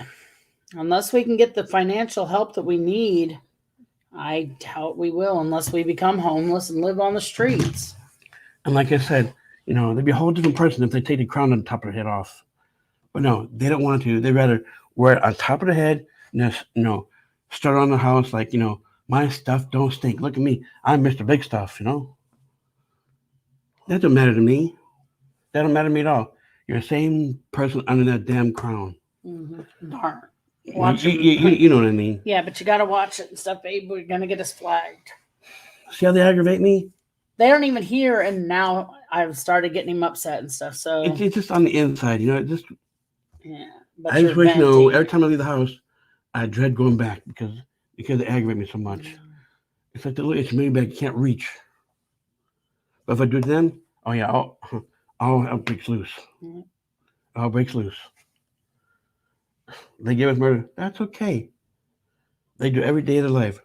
unless we can get the financial help that we need, I doubt we will unless we become homeless and live on the streets. And like I said, they'd be a whole different person if they take the crown on the top of their head off. But no, they don't want to. They'd rather wear it on top of their head and just, start on the house like, my stuff don't stink. Look at me. I'm Mr. Big Stuff, That don't matter to me. That don't matter to me at all. You're the same person under that damn crown. Mm-hmm. Darn. You know what I mean. Yeah, but you got to watch it and stuff, babe. We're going to get us flagged. See how they aggravate me? They aren't even here, and now I've started getting him upset and stuff. So it's just on the inside, just. Yeah. I just wish, every time I leave the house, I dread going back because they aggravate me so much. Mm. It's like the little itch bag you can't reach. But if I do it then, oh yeah, all breaks loose. Mm-hmm. All breaks loose. They give us murder. That's okay. They do every day of their life.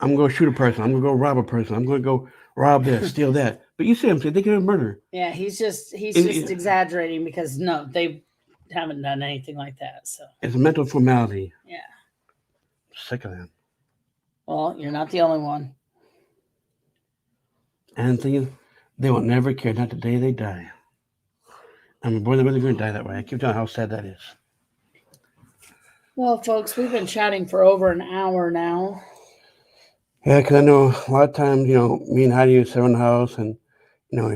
I'm going to shoot a person. I'm going to go rob a person. I'm going to go rob this, steal that. But you see what I'm saying? They give us murder. Yeah, he's just exaggerating because no, they haven't done anything like that. So it's a mental formality. Yeah. I'm sick of that. Well, you're not the only one. And the thing is, they will never care, not the day they die. I'm boy, they're really going to die that way. I keep telling how sad that is. Well, folks, we've been chatting for over an hour now. Yeah, because I know a lot of times, me and Heidi sit in the house, and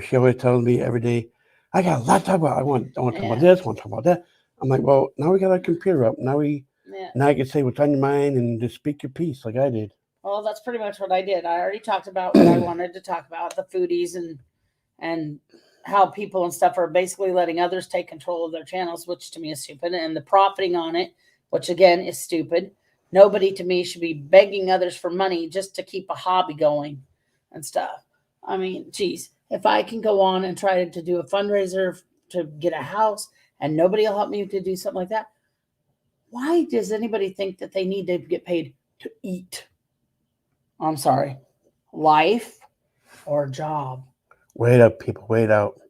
she always tells me every day, I got a lot to talk about. I want to talk about this, I want to talk about that. I'm like, well, now we got our computer up. Now I can say what's on your mind and just speak your piece like I did. Well, that's pretty much what I did. I already talked about what I wanted to talk about, the foodies and how people and stuff are basically letting others take control of their channels, which to me is stupid, and the profiting on it, which again is stupid. Nobody to me should be begging others for money just to keep a hobby going and stuff. I mean, geez, if I can go on and try to do a fundraiser to get a house and nobody will help me to do something like that, why does anybody think that they need to get paid to eat? I'm sorry, life or job? Wait up, people, wait out.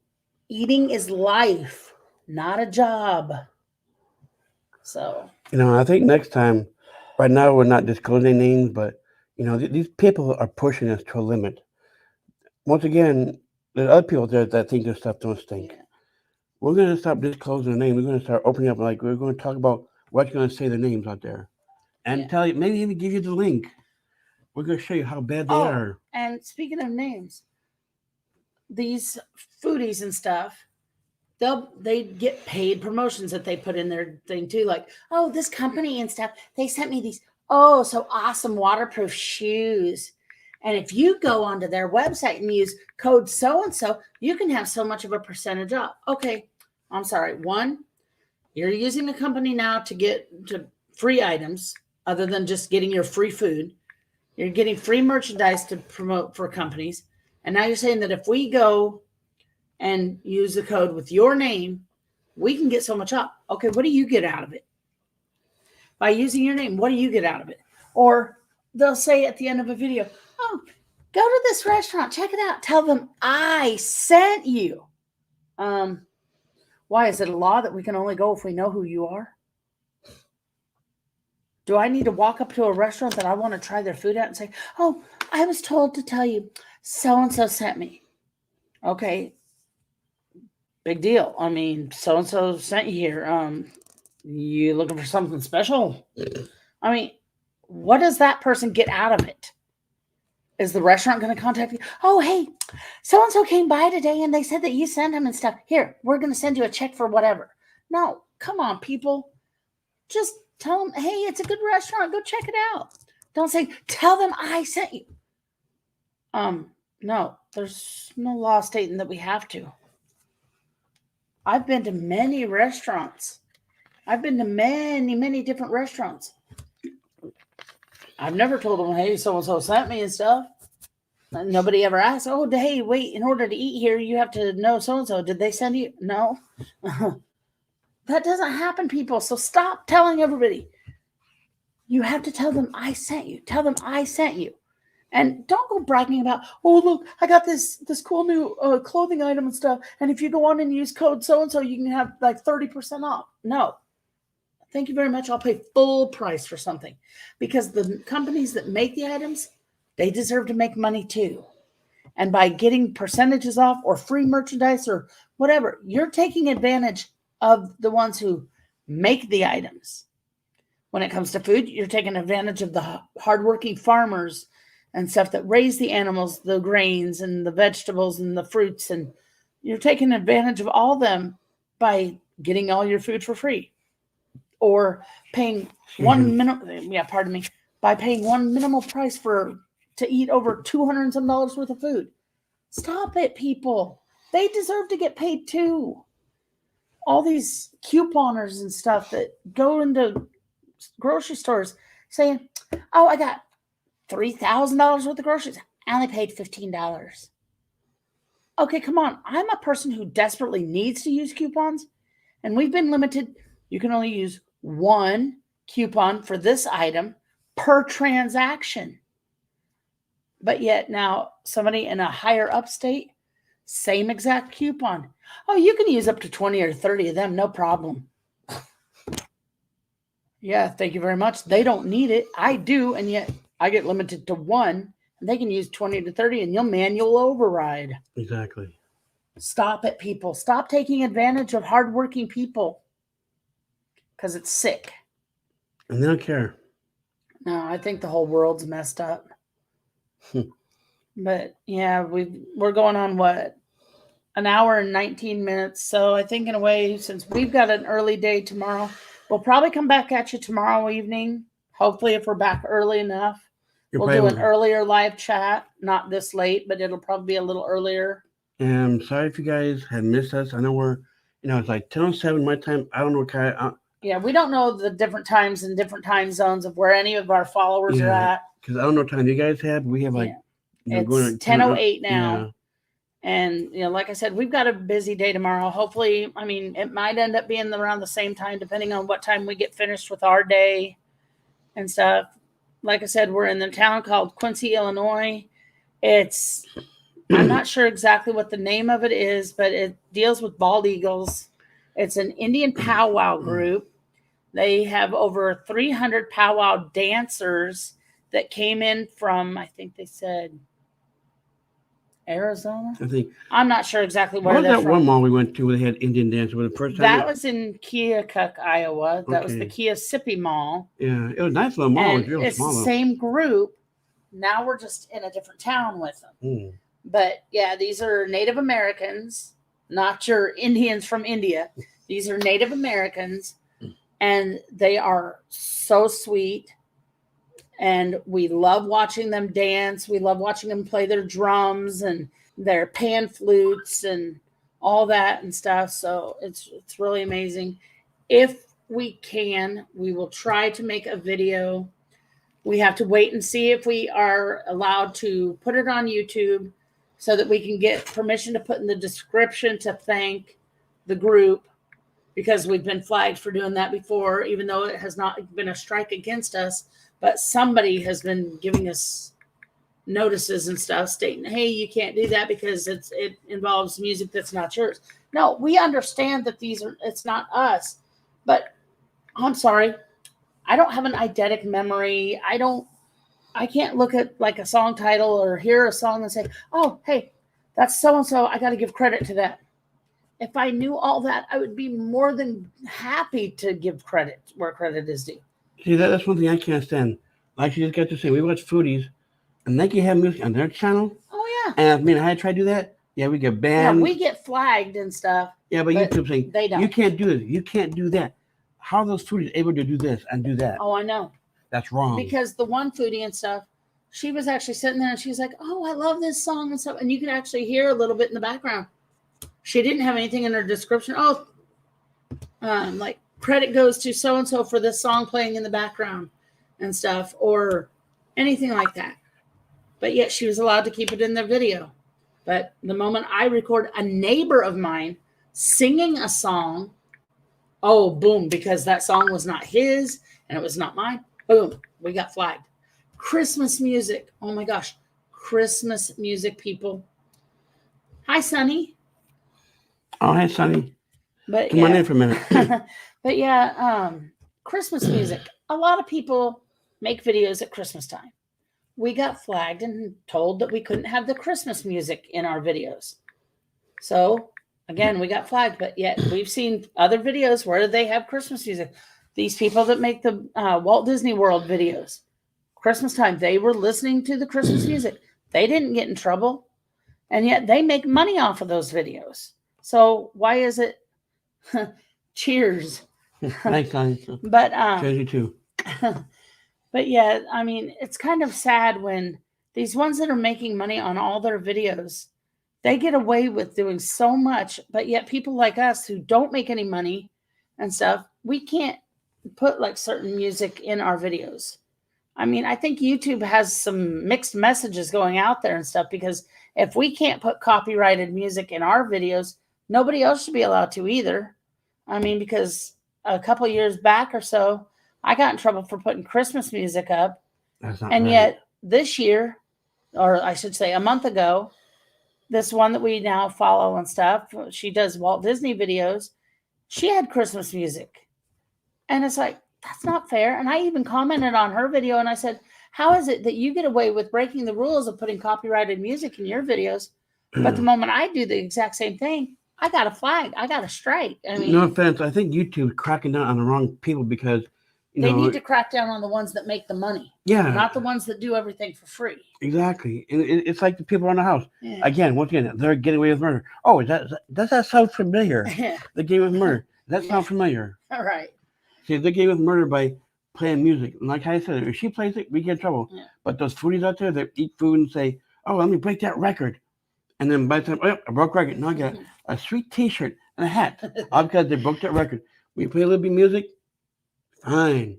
Eating is life, not a job. So, I think next time right now we're not disclosing names, but these people are pushing us to a limit. Once again, there's other people there that think this stuff don't stink. Yeah. We're gonna stop disclosing the name. We're gonna start opening up. Like we're going to talk about what's going to say the names out there, and Yeah. tell you, maybe even give you the link. We're going to show you how bad they Oh, are. and speaking of names, these foodies and stuff, they get paid promotions that they put in their thing too. Like, oh, this company and stuff, they sent me these so awesome waterproof shoes. And if you go onto their website and use code so and so, you can have so much of a percentage off. Okay, I'm sorry. One, you're using a company now to get to free items other than just getting your free food. You're getting free merchandise to promote for companies. And now you're saying that if we go and use the code with your name, we can get so much off. Okay, what do you get out of it? By using your name, what do you get out of it? Or they'll say at the end of a video, oh, go to this restaurant, check it out. Tell them I sent you. Why is it a law that we can only go if we know who you are? Do I need to walk up to a restaurant that I want to try their food out and say, oh, I was told to tell you so-and-so sent me? Okay, big deal. I mean, so-and-so sent you here. You looking for something special? I mean, what does that person get out of it? Is the restaurant going to contact you? Oh, hey, so-and-so came by today and they said that you sent him and stuff. Here, we're going to send you a check for whatever. No, come on, people. Just tell them, hey, it's a good restaurant. Go check it out. Don't say, tell them I sent you. No, there's no law stating that we have to. I've been to many restaurants. I've been to many, many different restaurants. I've never told them, hey, so-and-so sent me and stuff. Nobody ever asked, oh, hey, wait, in order to eat here, you have to know so-and-so. Did they send you? No. That doesn't happen, people. So stop telling everybody. You have to tell them I sent you. Tell them I sent you. And don't go bragging about, oh, look, I got this cool new clothing item and stuff. And if you go on and use code so-and-so, you can have like 30% off. No. Thank you very much. I'll pay full price for something. Because the companies that make the items, they deserve to make money too. And by getting percentages off or free merchandise or whatever, you're taking advantage of the ones who make the items. When it comes to food, you're taking advantage of the hardworking farmers and stuff that raise the animals, the grains and the vegetables and the fruits. And you're taking advantage of all them by getting all your food for free or paying by paying one minimal price to eat over $200 and some worth of food. Stop it, people. They deserve to get paid too. All these couponers and stuff that go into grocery stores saying, oh, I got $3,000 worth of groceries. I only paid $15. Okay, come on. I'm a person who desperately needs to use coupons, and we've been limited. You can only use one coupon for this item per transaction. But yet now somebody in a higher up state, same exact coupon. Oh, you can use up to 20 or 30 of them, no problem. Yeah, thank you very much. They don't need it. I do, and yet I get limited to one, and they can use 20 to 30, and you'll manual override. Exactly. Stop it, people. Stop taking advantage of hardworking people because it's sick. And they don't care. No, I think the whole world's messed up. But yeah, we're going on what? An hour and 19 minutes. So I think in a way, since we've got an early day tomorrow, we'll probably come back at you tomorrow evening. Hopefully, if we're back early enough, we'll do an earlier live chat. Not this late, but it'll probably be a little earlier. And I'm sorry if you guys had missed us. I know we're, it's like 10:07 my time. I don't know what kind of. Yeah, we don't know the different times and different time zones of where any of our followers are at. Because I don't know what time you guys have. We have like. It's 10:08 now. Yeah. And, like I said, we've got a busy day tomorrow. Hopefully, I mean, it might end up being around the same time, depending on what time we get finished with our day and stuff. Like I said, we're in the town called Quincy, Illinois. I'm not sure exactly what the name of it is, but it deals with bald eagles. It's an Indian powwow group. They have over 300 powwow dancers that came in from, I think they said Arizona. I think. I'm not sure exactly What where was they're that from. one mall we went to where they had Indian dance? Was the first time? That was in Keokuk, Iowa. That was the Okay. Keosippee Mall. Yeah, it was a nice little mall. It And was real it's small. the though. same group. Now we're just in a different town with them. Mm. But yeah, these are Native Americans, not your Indians from India. These are Native Americans, and they are so sweet. And we love watching them dance. We love watching them play their drums and their pan flutes and all that and stuff. So it's really amazing. If we can, we will try to make a video. We have to wait and see if we are allowed to put it on YouTube so that we can get permission to put in the description to thank the group, because we've been flagged for doing that before, even though it has not been a strike against us. But somebody has been giving us notices and stuff stating, hey, you can't do that because it involves music that's not yours. No, we understand that it's not us. But I'm sorry, I don't have an eidetic memory. I can't look at like a song title or hear a song and say, oh, hey, that's so-and-so. I got to give credit to that. If I knew all that, I would be more than happy to give credit where credit is due. See, that's one thing I can't stand. Like you just got to say, we watch Foodies, and they can have music on their channel. Oh, yeah. And I mean, I try to do that. Yeah, we get banned. Yeah, we get flagged and stuff. Yeah, but but YouTube saying, they don't. you can't do this. You can't do that. How are those foodies able to do this and do that? Oh, I know. That's wrong. Because the one foodie and stuff, she was actually sitting there and she was like, oh, I love this song and stuff. And you could actually hear a little bit in the background. She didn't have anything in her description. Oh, like credit goes to so-and-so for this song playing in the background and stuff, or anything like that. But yet she was allowed to keep it in their video. But the moment I record a neighbor of mine singing a song, oh, boom, because that song was not his and it was not mine, boom, we got flagged. Christmas music. Oh my gosh. Christmas music, people. Hi, Sonny. Oh, hey, Sonny. But Come on in for a minute. but yeah, Christmas music. A lot of people make videos at Christmas time. We got flagged and told that we couldn't have the Christmas music in our videos. So again, we got flagged, but yet we've seen other videos where they have Christmas music. These people that make the Walt Disney World videos, Christmas time, they were listening to the Christmas music. They didn't get in trouble, and yet they make money off of those videos. So why is it? Cheers. Thanks, Sonny. But Cheers, you too. but yeah, I mean, it's kind of sad when these ones that are making money on all their videos, they get away with doing so much, but yet people like us who don't make any money and stuff, we can't put like certain music in our videos. I mean, I think YouTube has some mixed messages going out there and stuff, because if we can't put copyrighted music in our videos, nobody else should be allowed to either. I mean, because a couple years back or so, I got in trouble for putting Christmas music up. That's not And right. yet this year, or I should say a month ago, this one that we now follow and stuff, she does Walt Disney videos. She had Christmas music. And it's like, that's not fair. And I even commented on her video and I said, how is it that you get away with breaking the rules of putting copyrighted music in your videos? But the moment I do the exact same thing, I got a flag. I got a strike. I mean, No offense. I think YouTube's cracking down on the wrong people because, they need to crack down on the ones that make the money, yeah, not the ones that do everything for free. exactly. And it's like the people around the house. Yeah. Again, once again, they're getting away with murder. Oh, does that sound familiar? The game with murder. Does that sound familiar? All right. See, they get away with murder by playing music. And like I said, if she plays it, we get in trouble. Yeah. But those foodies out there that eat food and say, oh, let me break that record. And then by the time, oh, I broke record. Now I got a sweet T-shirt and a hat. All because they broke that record. We play a little bit of music, fine.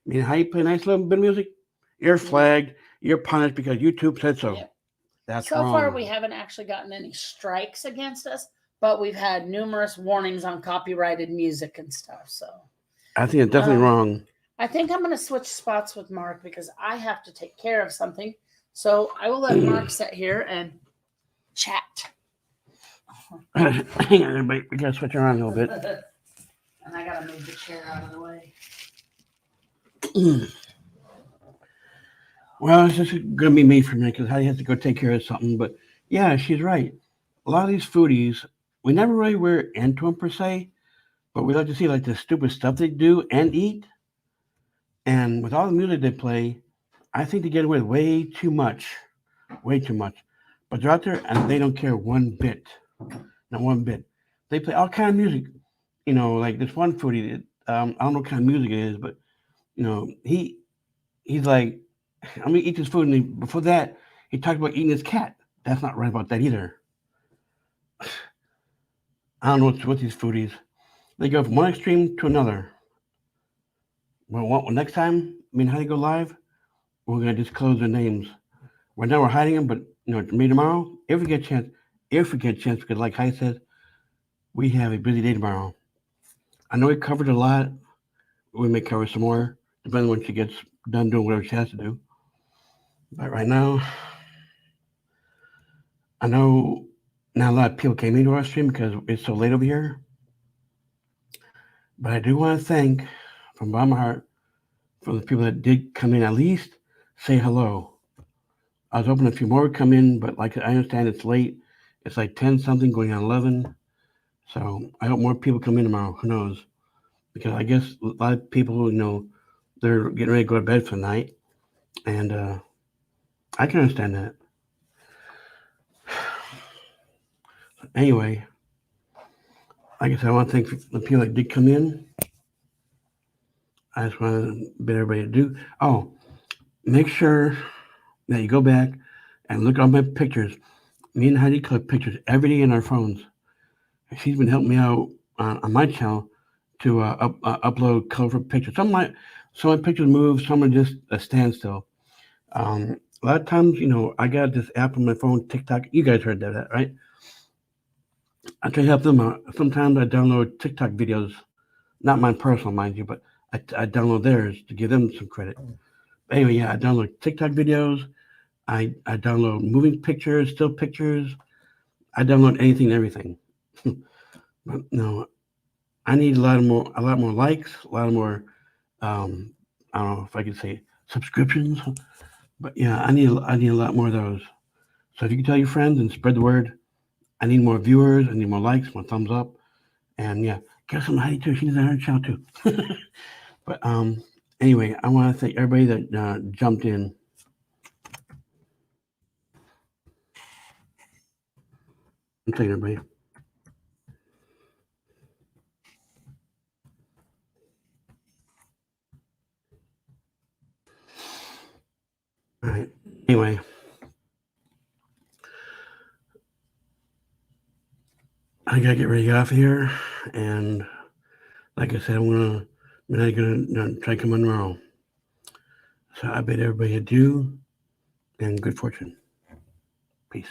I mean, how you play a nice little bit of music? You're flagged. You're punished because YouTube said so. Yep. That's So wrong. far, we haven't actually gotten any strikes against us, but we've had numerous warnings on copyrighted music and stuff. So I think it's definitely wrong. I think I'm going to switch spots with Mark because I have to take care of something. So I will let Mark sit here and chat. Hang on, everybody. We got to switch around a little bit. And I got to move the chair out of the way. Well, it's just going to be me for a minute because Heidi has to go take care of something. But yeah, she's right. A lot of these foodies, we never really were into them per se, but we like to see like the stupid stuff they do and eat. And with all the music they play, I think they get away with way too much. But they're out there and they don't care one bit, not one bit. They play all kind of music. Like this one foodie. I don't know what kind of music it is, but he's like, I'm gonna eat this food, and before that, he talked about eating his cat. That's not right about that either. I don't know what's with these foodies. They go from one extreme to another. Well, next time, how they go live, we're gonna disclose their names. Right now, we're hiding them, but maybe tomorrow, if we get a chance, because like I said, we have a busy day tomorrow. I know we covered a lot. We may cover some more, depending on when she gets done doing whatever she has to do. But right now, I know not a lot of people came into our stream because it's so late over here. But I do want to thank, from the bottom of my heart, for the people that did come in, at least say hello. I was hoping a few more would come in, but like I understand it's late. It's like 10 something going on 11. So I hope more people come in tomorrow. Who knows? Because I guess a lot of people, they're getting ready to go to bed for the night. And I can understand that. Anyway, like I said, I want to thank the people that did come in. I just want to bid everybody to do. Oh, make sure that you go back and look at all my pictures. Me and Heidi collect pictures every day in our phones. She's been helping me out on my channel to upload colorful pictures. Some of my pictures move, some are just a standstill. A lot of times, I got this app on my phone, TikTok. You guys heard that, right? I try to help them out. Sometimes I download TikTok videos, not mine personal, mind you, but I download theirs to give them some credit. But anyway, yeah, I download TikTok videos. I download moving pictures, still pictures. I download anything and everything. But no, I need a lot more likes, a lot more. I don't know if I could say subscriptions, but yeah, I need a lot more of those. So if you can tell your friends and spread the word, I need more viewers, I need more likes, more thumbs up, and yeah, get some Heidi too. She needs her channel too. But anyway, I want to thank everybody that jumped in. Thank everybody. All right. Anyway, I gotta get ready to get off here, and like I said, I'm gonna try to come on tomorrow. So I bid everybody adieu and good fortune. Peace.